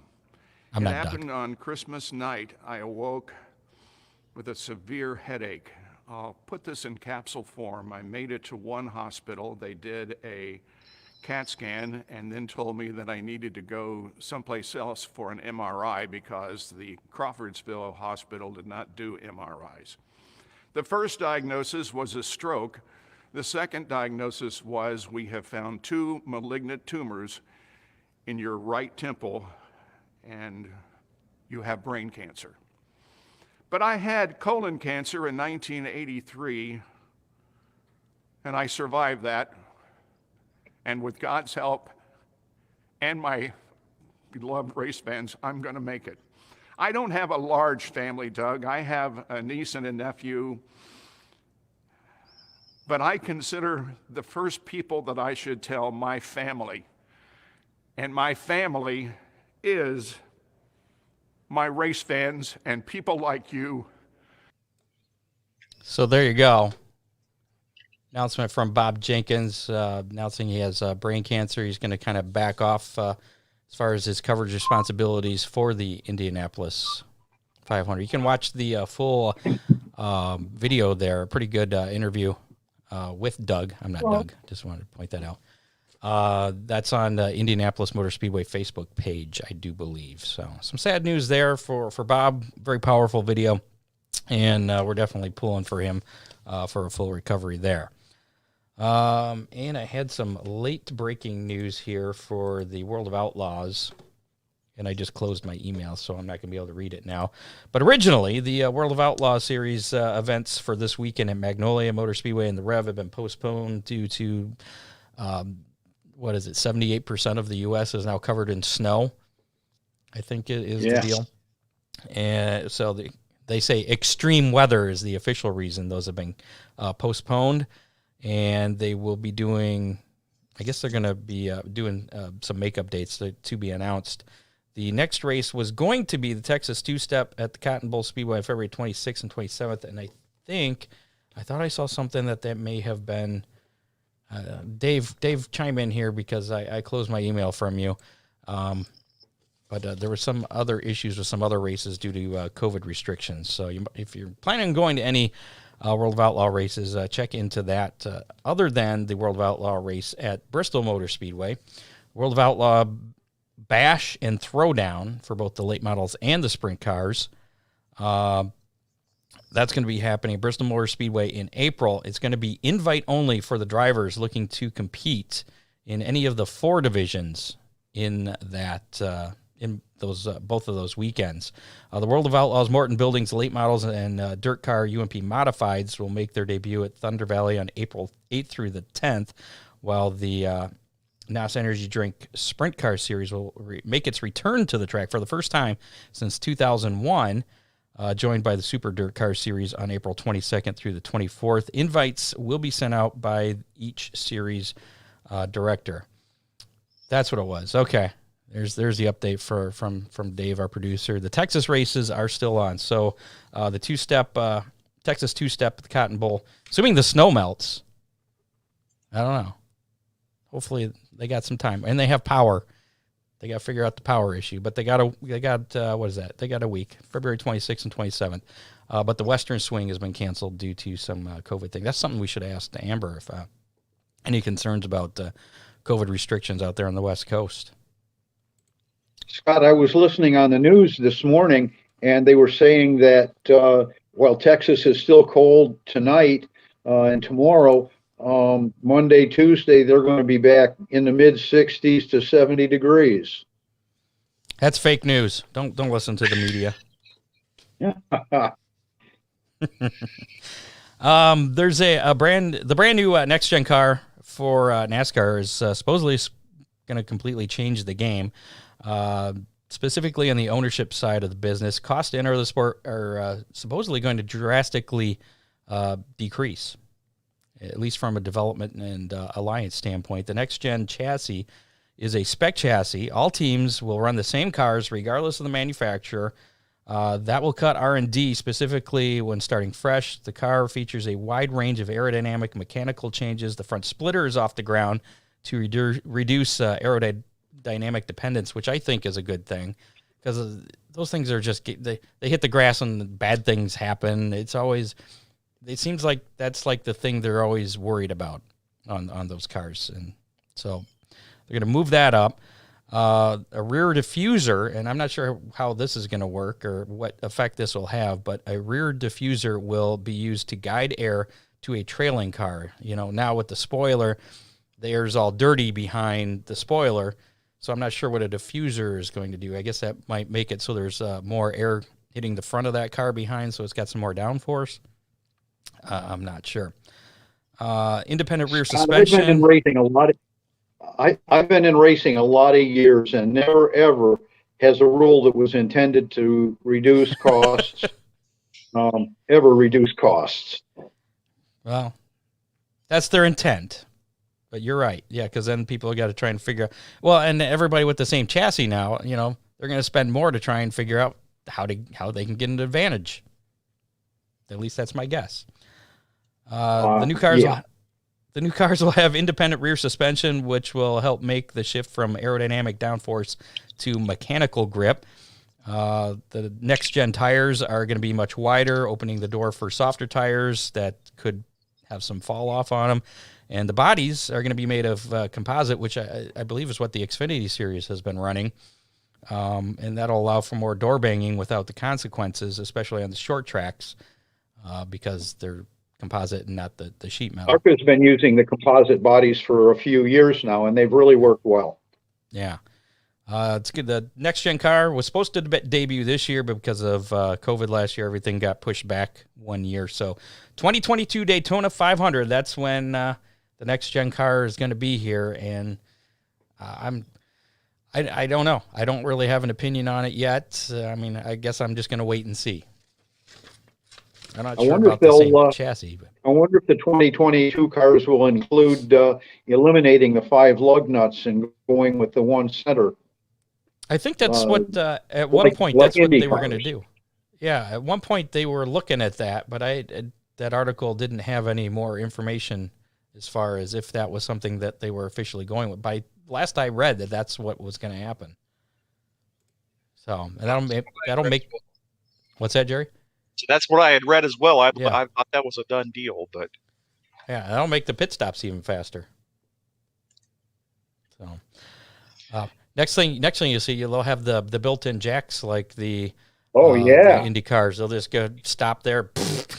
it not happened Doug. on Christmas night. I awoke with a severe headache. I'll put this in capsule form. I made it to one hospital. They did a CAT scan and then told me that I needed to go someplace else for an MRI because the Crawfordsville Hospital did not do MRIs. The first diagnosis was a stroke. The second diagnosis was we have found 2 malignant tumors in your right temple and you have brain cancer. But I had colon cancer in 1983, and I survived that. And with God's help and my beloved race fans, I'm going to make it. I don't have a large family, Doug. I have a niece and a nephew. But I consider the first people that I should tell my family. And my family is my race fans and people like you. So there you go. Announcement from Bob Jenkins announcing he has brain cancer. He's going to kind of back off as far as his coverage responsibilities for the Indianapolis 500. You can watch the full video there. A pretty good interview with Doug. I'm not Doug. Just wanted to point that out. That's on the Indianapolis Motor Speedway Facebook page, I do believe. So some sad news there for Bob. Very powerful video, and we're definitely pulling for him for a full recovery there. And I had some late breaking news here for the World of Outlaws, and I just closed my email, so I'm not going to be able to read it now. But originally, the World of Outlaws series events for this weekend at Magnolia Motor Speedway and the Rev have been postponed due to 78% of the U.S. is now covered in snow, I think it is the deal. And so they say extreme weather is the official reason those have been postponed. And they will be doing, I guess they're going to be doing some makeup dates to be announced. The next race was going to be the Texas Two-Step at the Cotton Bowl Speedway on February 26th and 27th. And I thought I saw something that may have been Dave, chime in here because I closed my email from you. But there were some other issues with some other races due to COVID restrictions. So if you're planning on going to any World of Outlaw races, check into that. Other than the World of Outlaw race at Bristol Motor Speedway, World of Outlaw Bash and Throwdown for both the late models and the sprint cars. That's going to be happening at Bristol Motor Speedway in April. It's going to be invite only for the drivers looking to compete in any of the 4 divisions in that in those both of those weekends. The World of Outlaws Morton Buildings late models and dirt car UMP modifieds will make their debut at Thunder Valley on April 8th through the 10th, while the NOS Energy Drink Sprint Car Series will make its return to the track for the first time since 2001, joined by the Super Dirt Car Series on April 22nd through the 24th. Invites will be sent out by each series director. That's what it was. Okay. There's the update from Dave, our producer. The Texas races are still on. So the Texas two-step at the Cotton Bowl, assuming the snow melts, I don't know. Hopefully they got some time. And they have power. They got to figure out the power issue. But they got what is that? They got a week, February 26th and 27th. But the Western Swing has been canceled due to some COVID thing. That's something we should ask Amber if any concerns about COVID restrictions out there on the West Coast. Scott, I was listening on the news this morning, and they were saying that while Texas is still cold tonight and tomorrow, Monday, Tuesday, they're going to be back in the mid 60s to 70 degrees. That's fake news. Don't listen to the media. There's the brand new next gen car for NASCAR is supposedly going to completely change the game. Specifically on the ownership side of the business, cost to enter the sport are supposedly going to drastically decrease, at least from a development and alliance standpoint. The next-gen chassis is a spec chassis. All teams will run the same cars regardless of the manufacturer. That will cut R&D specifically when starting fresh. The car features a wide range of aerodynamic mechanical changes. The front splitter is off the ground to reduce aerodynamic dependence, which I think is a good thing, because those things are just they hit the grass and bad things happen. It seems like that's like the thing they're always worried about on those cars, and so they're going to move that up. A rear diffuser, and I'm not sure how this is going to work or what effect this will have, but a rear diffuser will be used to guide air to a trailing car. Now with the spoiler, the air's all dirty behind the spoiler. So I'm not sure what a diffuser is going to do. I guess that might make it so there's more air hitting the front of that car behind, so it's got some more downforce. I'm not sure. Independent rear suspension. I've been in racing a lot. I've been in racing a lot of years, and never ever has a rule that was intended to reduce costs ever reduce costs. Well, that's their intent. But you're right. Yeah, because then people got to try and figure out. Well, and everybody with the same chassis now, they're going to spend more to try and figure out how they can get an advantage. At least that's my guess. The new cars will have independent rear suspension, which will help make the shift from aerodynamic downforce to mechanical grip. The next-gen tires are going to be much wider, opening the door for softer tires that could have some fall off on them. And the bodies are going to be made of composite, which I believe is what the Xfinity Series has been running. And that'll allow for more door banging without the consequences, especially on the short tracks, because they're composite and not the sheet metal. ARCA's been using the composite bodies for a few years now, and they've really worked well. Yeah. It's good. The next-gen car was supposed to debut this year, but because of COVID last year, everything got pushed back 1 year. So 2022 Daytona 500, that's when the next-gen car is going to be here, and I don't know. I don't really have an opinion on it yet. I guess I'm just going to wait and see. I'm not sure about the same chassis. But. I wonder if the 2022 cars will include eliminating the 5 lug nuts and going with the one center. I think that's what, at one point, that's what they were going to do. Yeah, at one point they were looking at that, but that article didn't have any more information as far as if that was something that they were officially going with. By last I read, that's what was going to happen. So, and that'll make. What's that, Jerry? So that's what I had read as well. I thought that was a done deal, but yeah, that'll make the pit stops even faster. So, next thing you see, you'll have the built-in jacks like the the Indy cars. They'll just go stop there,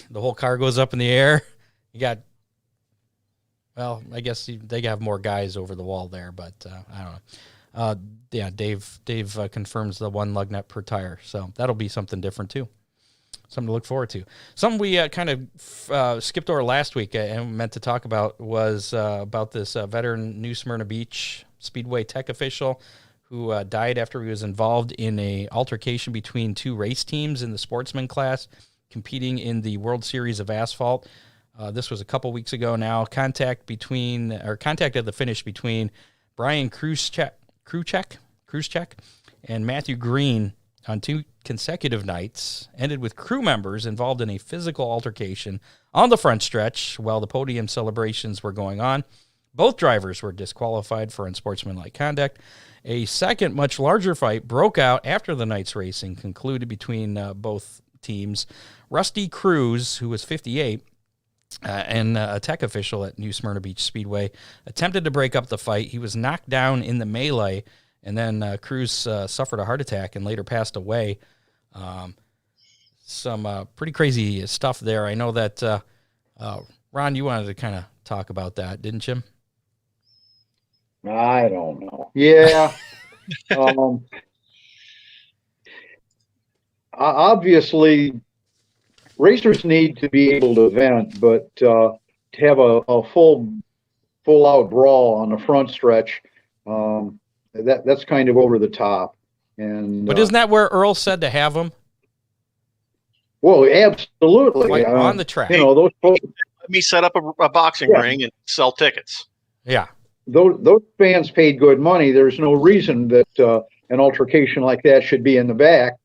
the whole car goes up in the air. You got, well, I guess they have more guys over the wall there, but I don't know. Yeah, Dave confirms the one lug nut per tire, so that'll be something different too. Something to look forward to. Something we kind of skipped over last week and meant to talk about was about this veteran New Smyrna Beach Speedway tech official who died after he was involved in a altercation between two race teams in the sportsman class competing in the World Series of Asphalt. This was a couple weeks ago now. Contact at the finish between Brian Kruzchek and Matthew Green on 2 consecutive nights ended with crew members involved in a physical altercation on the front stretch while the podium celebrations were going on. Both drivers were disqualified for unsportsmanlike conduct. A second, much larger fight broke out after the night's racing concluded between both teams. Rusty Cruz, who was 58, and a tech official at New Smyrna Beach Speedway, attempted to break up the fight. He was knocked down in the melee, and then Cruz suffered a heart attack and later passed away. Some pretty crazy stuff there. I know that, Ron, you wanted to kind of talk about that, didn't you? I don't know. Yeah. Obviously, racers need to be able to vent, but to have a full-out brawl on the front stretch, that's kind of over the top. And but isn't that where Earl said to have them? Well, absolutely. Like on the track. Those folks, let me set up a boxing ring and sell tickets. Yeah. Those fans paid good money. There's no reason that an altercation like that should be in the back.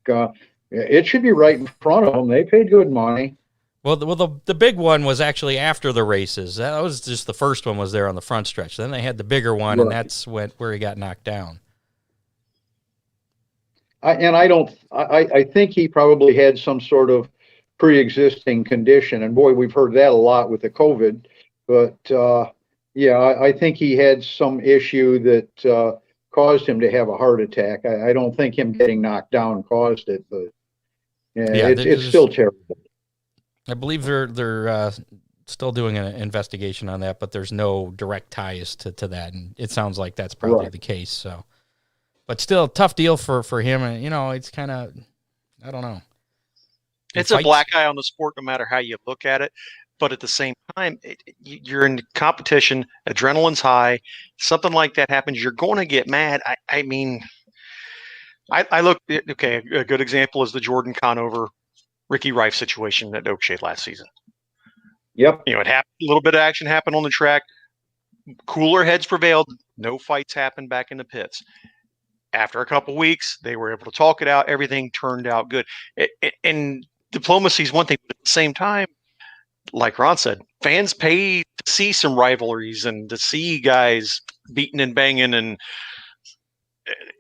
It should be right in front of them. They paid good money. Well, the big one was actually after the races. That was just the first one was there on the front stretch. Then they had the bigger one, and that's where he got knocked down. I think he probably had some sort of pre-existing condition, and boy, we've heard that a lot with the COVID. But I think he had some issue that caused him to have a heart attack. I don't think him getting knocked down caused it, but it's still terrible. I believe they're still doing an investigation on that, but there's no direct ties to that, and it sounds like that's probably the case. So, but still, a tough deal for him, and it's kind of, I don't know. It's a black eye on the sport, no matter how you look at it. But at the same time, you're in competition, adrenaline's high. Something like that happens, you're going to get mad. I mean, I look, okay, a good example is the Jordan Conover, Ricky Rife situation at Oakshade last season. Yep. It happened, a little bit of action happened on the track. Cooler heads prevailed. No fights happened back in the pits. After a couple weeks, they were able to talk it out. Everything turned out good. And diplomacy is one thing, but at the same time, like Ron said, fans pay to see some rivalries and to see guys beating and banging, and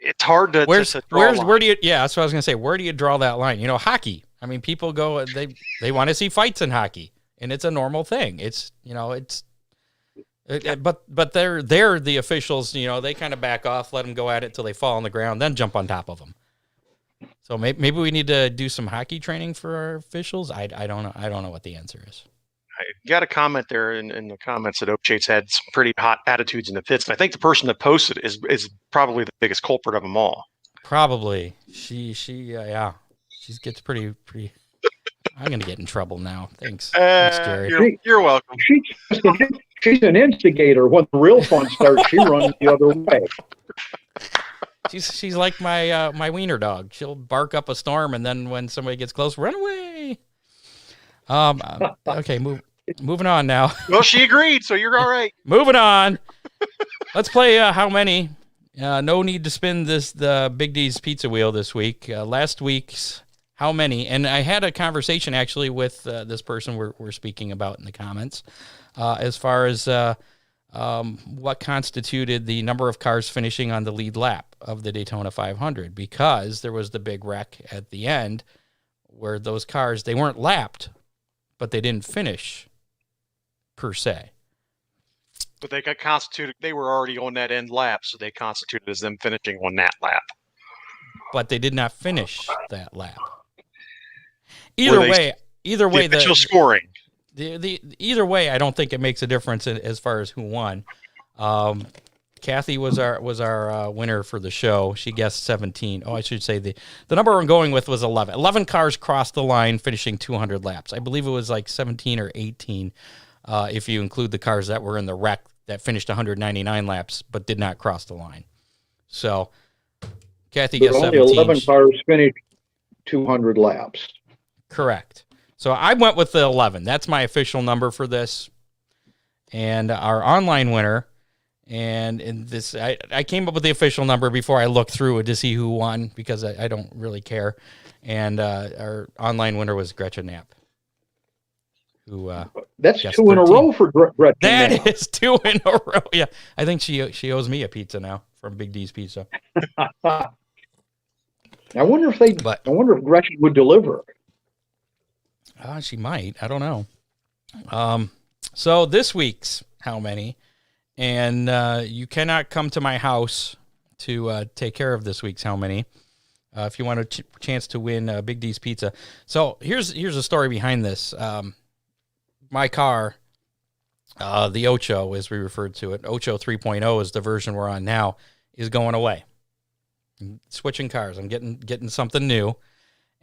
it's hard to draw where do you? Yeah, that's what I was gonna say. Where do you draw that line? Hockey. I mean, people go they want to see fights in hockey, and it's a normal thing. But they're the officials. They kind of back off, let them go at it till they fall on the ground, then jump on top of them. So maybe we need to do some hockey training for our officials. I don't know. I don't know what the answer is. I got a comment there in the comments that Oakshades had some pretty hot attitudes in the pits. And I think the person that posted is probably the biggest culprit of them all. Probably. She gets pretty. I'm going to get in trouble now. Thanks, Jerry. You're welcome. She's an instigator. When the real fun starts, she runs the other way. She's like my wiener dog. She'll bark up a storm, and then when somebody gets close, run away. Okay, moving on now. Well, she agreed, so you're all right. Moving on. Let's play How Many. No need to spin the Big D's pizza wheel this week. Last week's How Many, and I had a conversation actually with this person we're speaking about in the comments. as far as what constituted the number of cars finishing on the lead lap of the Daytona 500, because there was the big wreck at the end where those cars, they weren't lapped, but they didn't finish per se. But they got constituted. They were already on that end lap, so they constituted as them finishing on that lap. But they did not finish that lap. Either way, the official scoring. Either way, I don't think it makes a difference as far as who won. Kathy was our winner for the show. She guessed 17. Oh, I should say the number I'm going with was 11. 11 cars crossed the line, finishing 200 laps. I believe it was like 17 or 18 if you include the cars that were in the wreck that finished 199 laps but did not cross the line. So Kathy guessed 17. Only 11 cars finished 200 laps. Correct. So I went with the 11. That's my official number for this. And our online winner, and in this, I came up with the official number before I looked through it to see who won, because I don't really care. And our online winner was Gretchen Knapp. Who that's 2 13. in a row for Gretchen Knapp. That is 2 in a row. Yeah, I think she owes me a pizza now from Big D's Pizza. I wonder if Gretchen would deliver. She might. I don't know. So this week's How Many, and you cannot come to my house to take care of this week's How Many if you want a chance to win Big D's Pizza. So here's a story behind this. My car, the Ocho, as we referred to it, Ocho 3.0 is the version we're on now, is going away. I'm switching cars. I'm getting something new.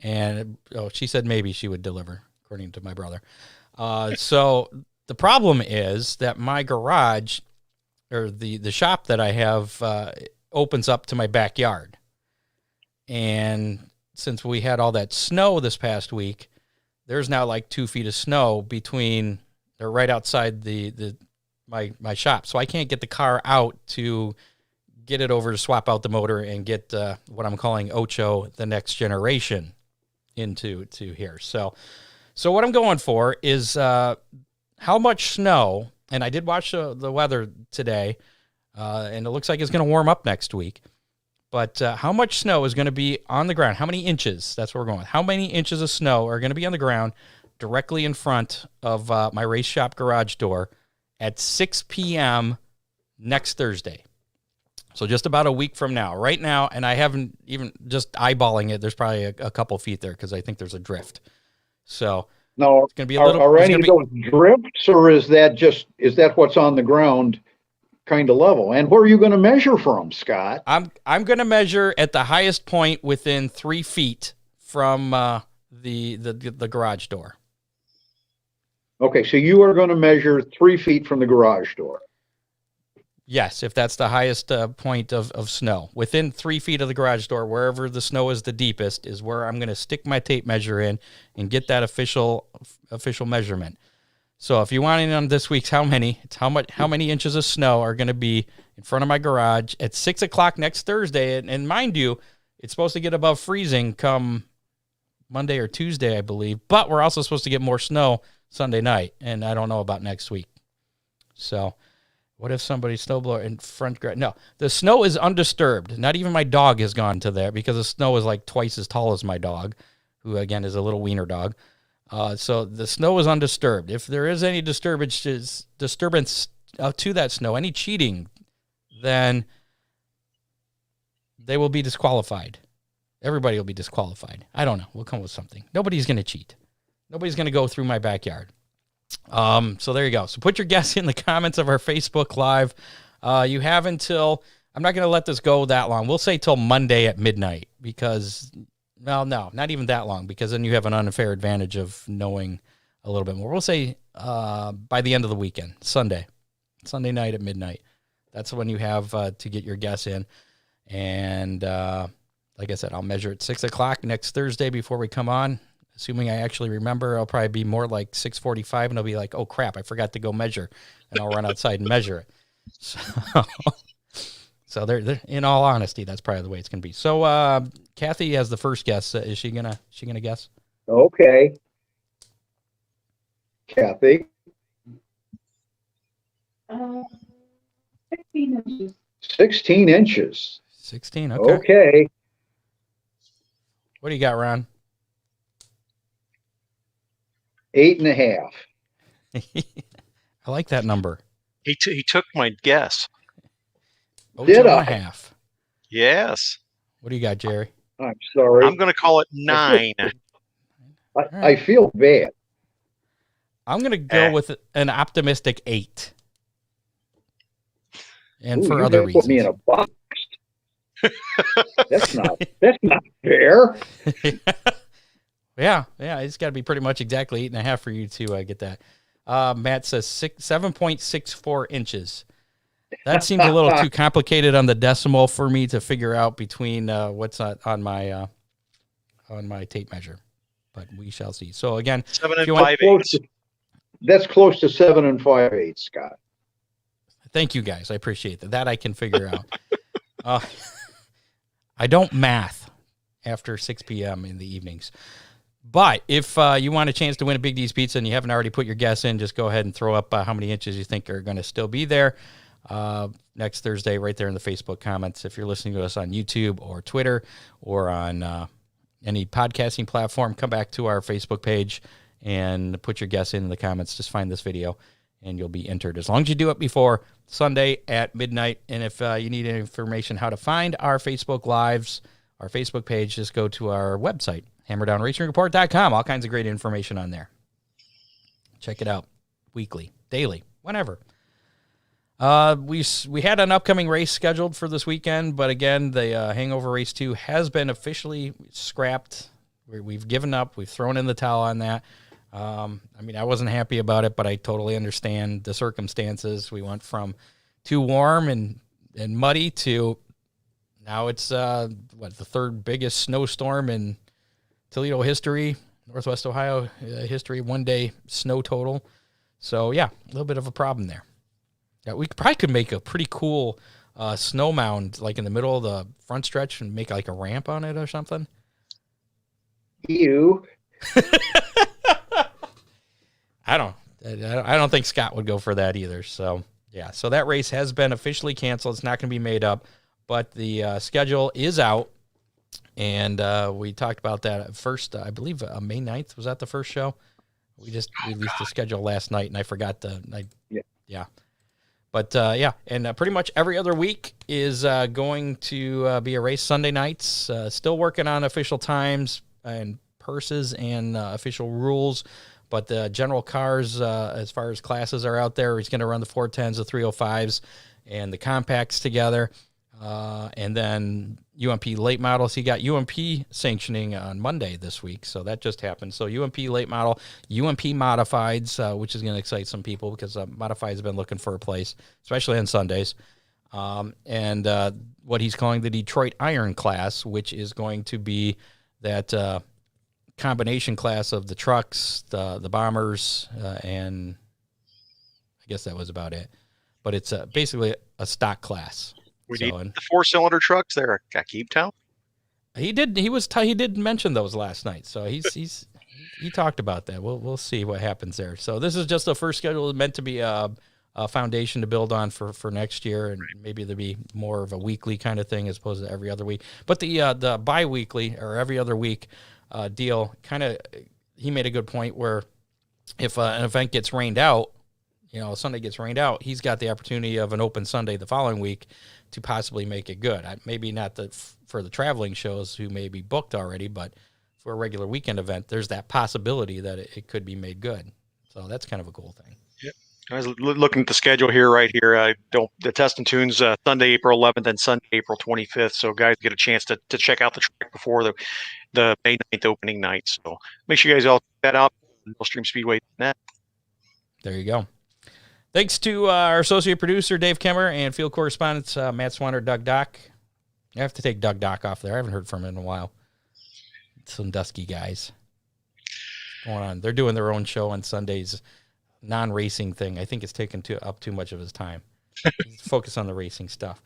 And she said maybe she would deliver, according to my brother. So the problem is that my garage, or the shop that I have, opens up to my backyard. And since we had all that snow this past week, there's now like 2 feet of snow between, or right outside my shop. So I can't get the car out to get it over to swap out the motor and get what I'm calling Ocho, the next generation, into here. So what I'm going for is how much snow, and I did watch the weather today, and it looks like it's going to warm up next week, but how much snow is going to be on the ground? How many inches? That's where we're going with. How many inches of snow are going to be on the ground directly in front of my race shop garage door at 6 p.m. next Thursday? So just about a week from now. Right now, and I haven't even just eyeballing it, there's probably a couple feet there because I think there's a drift. So no, it's going to be a little. Are any of those drifts, or is that what's on the ground, kind of level? And where are you going to measure from, Scott? I'm going to measure at the highest point within 3 feet from the garage door. Okay, so you are going to measure 3 feet from the garage door. Yes, if that's the highest point of snow. Within 3 feet of the garage door, wherever the snow is the deepest, is where I'm going to stick my tape measure in and get that official measurement. So if you want in on this week's how many inches of snow are going to be in front of my garage at 6 o'clock next Thursday, and mind you, it's supposed to get above freezing come Monday or Tuesday, I believe, but we're also supposed to get more snow Sunday night, and I don't know about next week. So what if somebody's snowblower in front? No, the snow is undisturbed. Not even my dog has gone to there because the snow is like twice as tall as my dog, who again is a little wiener dog. So the snow is undisturbed. If there is any disturbance to that snow, any cheating, then they will be disqualified. Everybody will be disqualified. I don't know. We'll come with something. Nobody's going to cheat. Nobody's going to go through my backyard. So there you go. So put your guess in the comments of our Facebook Live. You have until, I'm not going to let this go that long. We'll say till Monday at midnight because, well, no, not even that long, because then you have an unfair advantage of knowing a little bit more. We'll say by the end of the weekend, Sunday night at midnight. That's when you have to get your guess in. And like I said, I'll measure at 6 o'clock next Thursday before we come on. Assuming I actually remember, I'll probably be more like 6:45, and I'll be like, oh, crap, I forgot to go measure. And I'll run outside and measure it. So there, in all honesty, that's probably the way it's going to be. So Kathy has the first guess. Is she gonna guess? Okay. Kathy? 16 inches. 16 inches. 16. Okay. Okay. What do you got, Ron? 8.5. I like that number. He took my guess. Did Ocho I? and a half. Yes. What do you got, Jerry? I'm sorry. I'm going to call it 9. I feel bad. I'm going to go with an optimistic 8. And Ooh, for you other have reasons. put me in a box. That's not fair. Yeah. It's got to be pretty much exactly 8.5 for you to get that. Matt says 7.64 inches. That seems a little too complicated on the decimal for me to figure out between what's on my tape measure, but we shall see. So again, 7 if and you want- 5/8. That's close to 7 5/8, Scott. Thank you guys. I appreciate that. That I can figure out. I don't math after 6 p.m. in the evenings. But if you want a chance to win a Big D's Pizza and you haven't already put your guess in, just go ahead and throw up how many inches you think are going to still be there next Thursday right there in the Facebook comments. If you're listening to us on YouTube or Twitter or on any podcasting platform, come back to our Facebook page and put your guess in the comments. Just find this video and you'll be entered. As long as you do it before Sunday at midnight. And if you need any information how to find our Facebook Lives, our Facebook page, just go to our website, hammerdownracingreport.com. All kinds of great information on there. Check it out. Weekly, daily, whenever. We had an upcoming race scheduled for this weekend, but again, the Hangover Race 2 has been officially scrapped. We've given up. We've thrown in the towel on that. I wasn't happy about it, but I totally understand the circumstances. We went from too warm and muddy to now it's the third biggest snowstorm in Toledo history, Northwest Ohio history, 1 day snow total. So yeah, a little bit of a problem there. Yeah, we probably could make a pretty cool snow mound like in the middle of the front stretch and make like a ramp on it or something. You. I don't think Scott would go for that either. So yeah, so that race has been officially canceled. It's not going to be made up, but the schedule is out. And we talked about that at first, I believe May 9th. Was that the first show? We just released the schedule last night, and I forgot yeah. But, and pretty much every other week is going to be a race Sunday nights. Still working on official times and purses and official rules. But the general cars, as far as classes are out there, he's going to run the 410s, the 305s, and the compacts together. And then UMP late models. He got UMP sanctioning on Monday this week, so that just happened. So UMP late model, UMP modifieds, which is going to excite some people because modifieds have been looking for a place, especially on Sundays. And what he's calling the Detroit Iron class, which is going to be that combination class of the trucks, the bombers, and I guess that was about it. But it's basically a stock class. We need the 4-cylinder trucks there at Keep Town. He did mention those last night, so he talked about that. We'll see what happens there. So this is just the first schedule, meant to be a foundation to build on for next year, and maybe there'll be more of a weekly kind of thing as opposed to every other week. But the bi-weekly or every other week deal, kind of, he made a good point where if an event gets rained out, Sunday gets rained out, he's got the opportunity of an open Sunday the following week to possibly make it good. Maybe not for the traveling shows who may be booked already, but for a regular weekend event, there's that possibility that it could be made good. So that's kind of a cool thing. Yep. I was looking at the schedule here, right here. The Test and Tunes Sunday, April 11th, and Sunday, April 25th. So guys get a chance to check out the track before the May 9th opening night. So make sure you guys all check that out. Millstreamspeedway.net. There you go. Thanks to our associate producer, Dave Kemmer, and field correspondents, Matt Swanner, Doug Dock. I have to take Doug Dock off there. I haven't heard from him in a while. Some dusky guys. What's going on? They're doing their own show on Sundays, non-racing thing. I think it's taken up too much of his time. Focus on the racing stuff.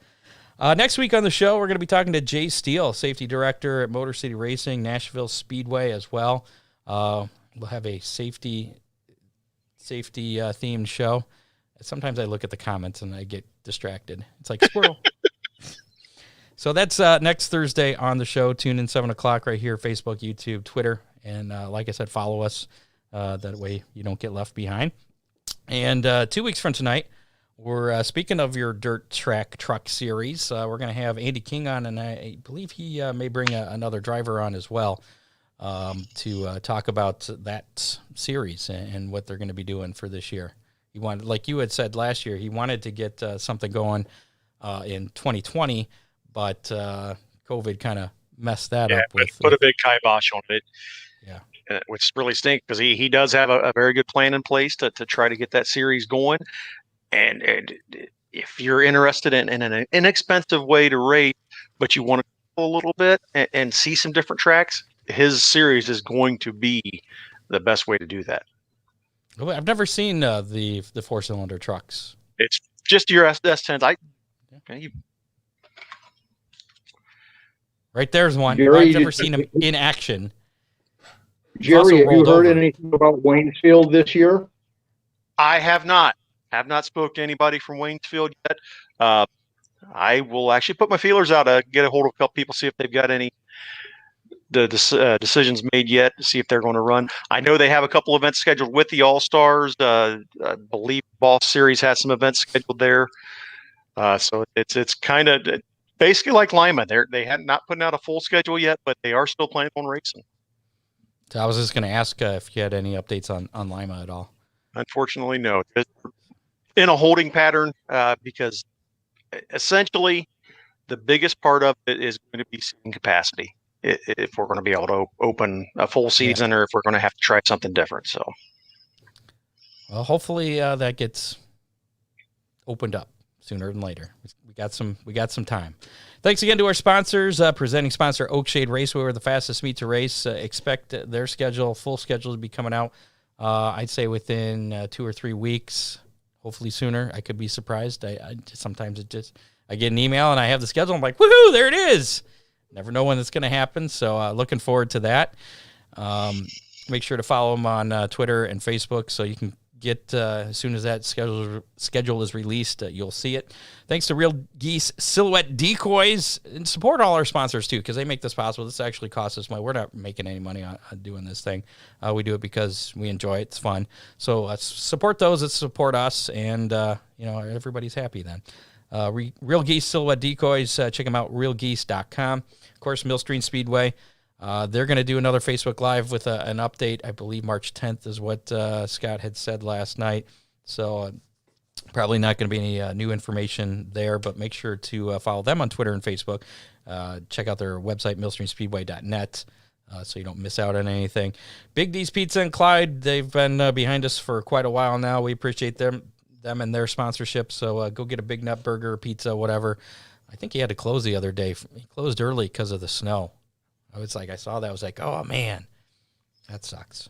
Next week on the show, we're going to be talking to Jay Steele, safety director at Motor City Racing, Nashville Speedway as well. We'll have a safety themed show. Sometimes I look at the comments and I get distracted. It's like squirrel. So that's next Thursday on the show. Tune in 7 o'clock right here, Facebook, YouTube, Twitter. And like I said, follow us. That way you don't get left behind. And 2 weeks from tonight, we're speaking of your dirt track truck series. We're going to have Andy King on, and I believe he may bring another driver on as well to talk about that series and what they're going to be doing for this year. He wanted, like you had said last year, he wanted to get something going in 2020, but COVID kind of messed that up. Put a big kibosh on it. Yeah. Which really stinks because he does have a very good plan in place to try to get that series going. And if you're interested in an inexpensive way to race, but you want to go a little bit and see some different tracks, his series is going to be the best way to do that. I've never seen the 4-cylinder trucks. It's just your S10s. Right there's one. Jerry, I've never seen him in action. Jerry, have you heard anything about Waynesfield this year? I have not. Have not spoke to anybody from Waynesfield yet. I will actually put my feelers out to get a hold of a couple people, see if they've got any decisions made yet, to see if they're going to run. I know they have a couple events scheduled with the All-Stars. I believe Boss Series has some events scheduled there. So it's kind of basically like Lima. They had not putting out a full schedule yet, but they are still planning on racing. So I was just going to ask if you had any updates on Lima at all. Unfortunately, no. It's in a holding pattern because essentially the biggest part of it is going to be seating capacity. If we're going to be able to open a full season, or if we're going to have to try something different. So, well, hopefully that gets opened up sooner than later. We got some time. Thanks again to our sponsors. Presenting sponsor Oakshade Raceway, we're the fastest meet to race. Expect their full schedule to be coming out. I'd say within 2 or 3 weeks, hopefully sooner. I could be surprised. Sometimes I get an email and I have the schedule. I'm like, woohoo, there it is. Never know when it's going to happen. So looking forward to that. Make sure to follow them on Twitter and Facebook so you can get as soon as that schedule is released, you'll see it. Thanks to Real Geese Silhouette Decoys, and support all our sponsors too, because they make this possible. This actually costs us money. We're not making any money on doing this thing. We do it because we enjoy it. It's fun. So support those that support us, and everybody's happy then. Real Geese Silhouette Decoys, check them out, realgeese.com. Of course, Millstream Speedway. They're going to do another Facebook Live with an update. I believe March 10th is what Scott had said last night. So probably not going to be any new information there, but make sure to follow them on Twitter and Facebook. Check out their website, millstreamspeedway.net, so you don't miss out on anything. Big D's Pizza in Clyde, they've been behind us for quite a while now. We appreciate them and their sponsorship. So go get a Big Nut Burger, pizza, whatever. I think he had to close the other day. He closed early because of the snow. I saw that. I was like, oh man, that sucks.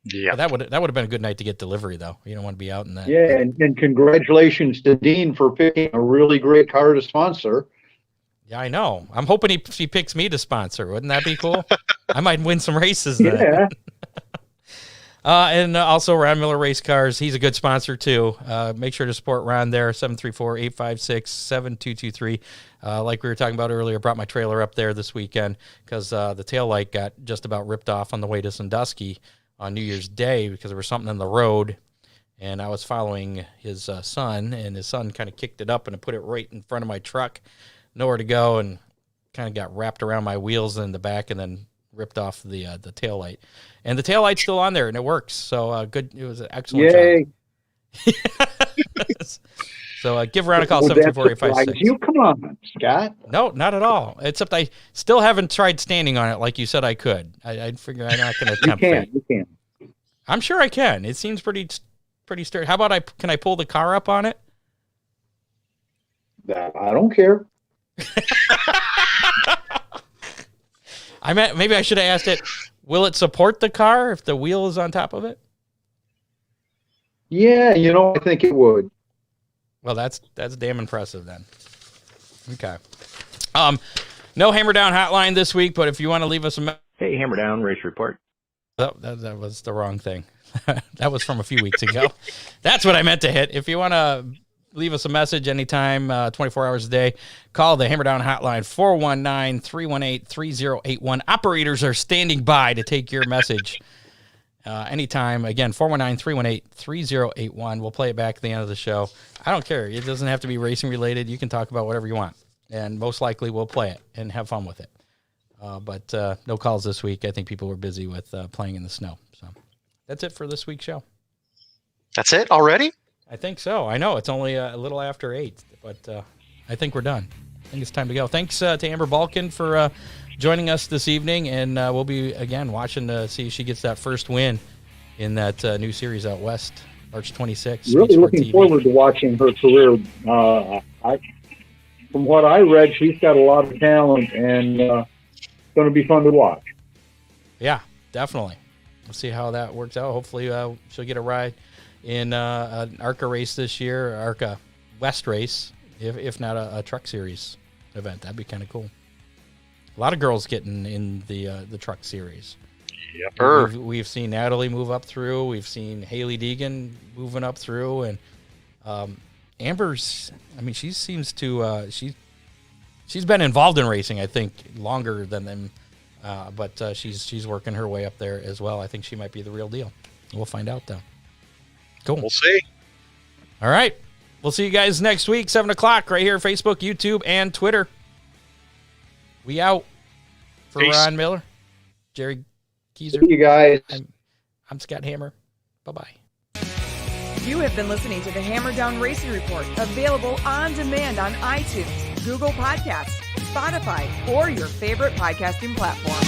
Yeah, but that would have been a good night to get delivery though. You don't want to be out in that. Yeah, and congratulations to Dean for picking a really great car to sponsor. Yeah, I know. I'm hoping he picks me to sponsor. Wouldn't that be cool? I might win some races then. Yeah. And also Ron Miller Race Cars. He's a good sponsor too. Make sure to support Ron there, 734-856-7223. Like we were talking about earlier, brought my trailer up there this weekend because the taillight got just about ripped off on the way to Sandusky on New Year's Day because there was something in the road. And I was following his son, and his son kind of kicked it up and put it right in front of my truck. Nowhere to go, and kind of got wrapped around my wheels in the back and then ripped off the taillight. And the taillight's still on there, and it works. So good. It was an excellent Yay. job. So give Ron a call, 734-856. You come on, Scott. No, not at all. Except I still haven't tried standing on it like you said I could. I figure I'm not going to attempt that. You can. I'm sure I can. It seems pretty sturdy. How about can I pull the car up on it? I don't care. Maybe I should have asked it, will it support the car if the wheel is on top of it? Yeah, I think it would. Well, that's damn impressive then. Okay. No Hammer Down hotline this week, but if you want to leave us a Hey, Hammer Down Race Report. Oh, that was the wrong thing. That was from a few weeks ago. That's what I meant to hit. If you want to leave us a message anytime, 24 hours a day, call the Hammer Down hotline, 419-318-3081. Operators are standing by to take your message anytime. Again, 419-318-3081. We'll play it back at the end of the show. I don't care. It doesn't have to be racing related. You can talk about whatever you want, and most likely we'll play it and have fun with it. But no calls this week. I think people were busy with playing in the snow. So that's it for this week's show. That's it already? I think so. I know it's only a little after 8, but I think we're done. I think it's time to go. Thanks to Amber Balcaen for joining us this evening, and we'll be, again, watching to see if she gets that first win in that new series out west, March 26th. Really looking forward to watching her career. From what I read, she's got a lot of talent, and it's going to be fun to watch. Yeah, definitely. We'll see how that works out. Hopefully she'll get a ride in an ARCA race this year, ARCA West race, if not a truck series event. That'd be kind of cool. A lot of girls getting in the truck series. Yep. We've seen Natalie move up through. We've seen Haley Deegan moving up through, and Amber's. I mean, she seems to she's been involved in racing, I think, longer than them, but she's working her way up there as well. I think she might be the real deal. We'll find out though. Cool. We'll see. All right. We'll see you guys next week, 7 o'clock, right here, Facebook, YouTube, and Twitter. We out. For Peace. Ron Miller, Jerry Keyser. See you guys. I'm Scott Hammer. Bye-bye. You have been listening to the Hammer Down Racing Report, available on demand on iTunes, Google Podcasts, Spotify, or your favorite podcasting platform.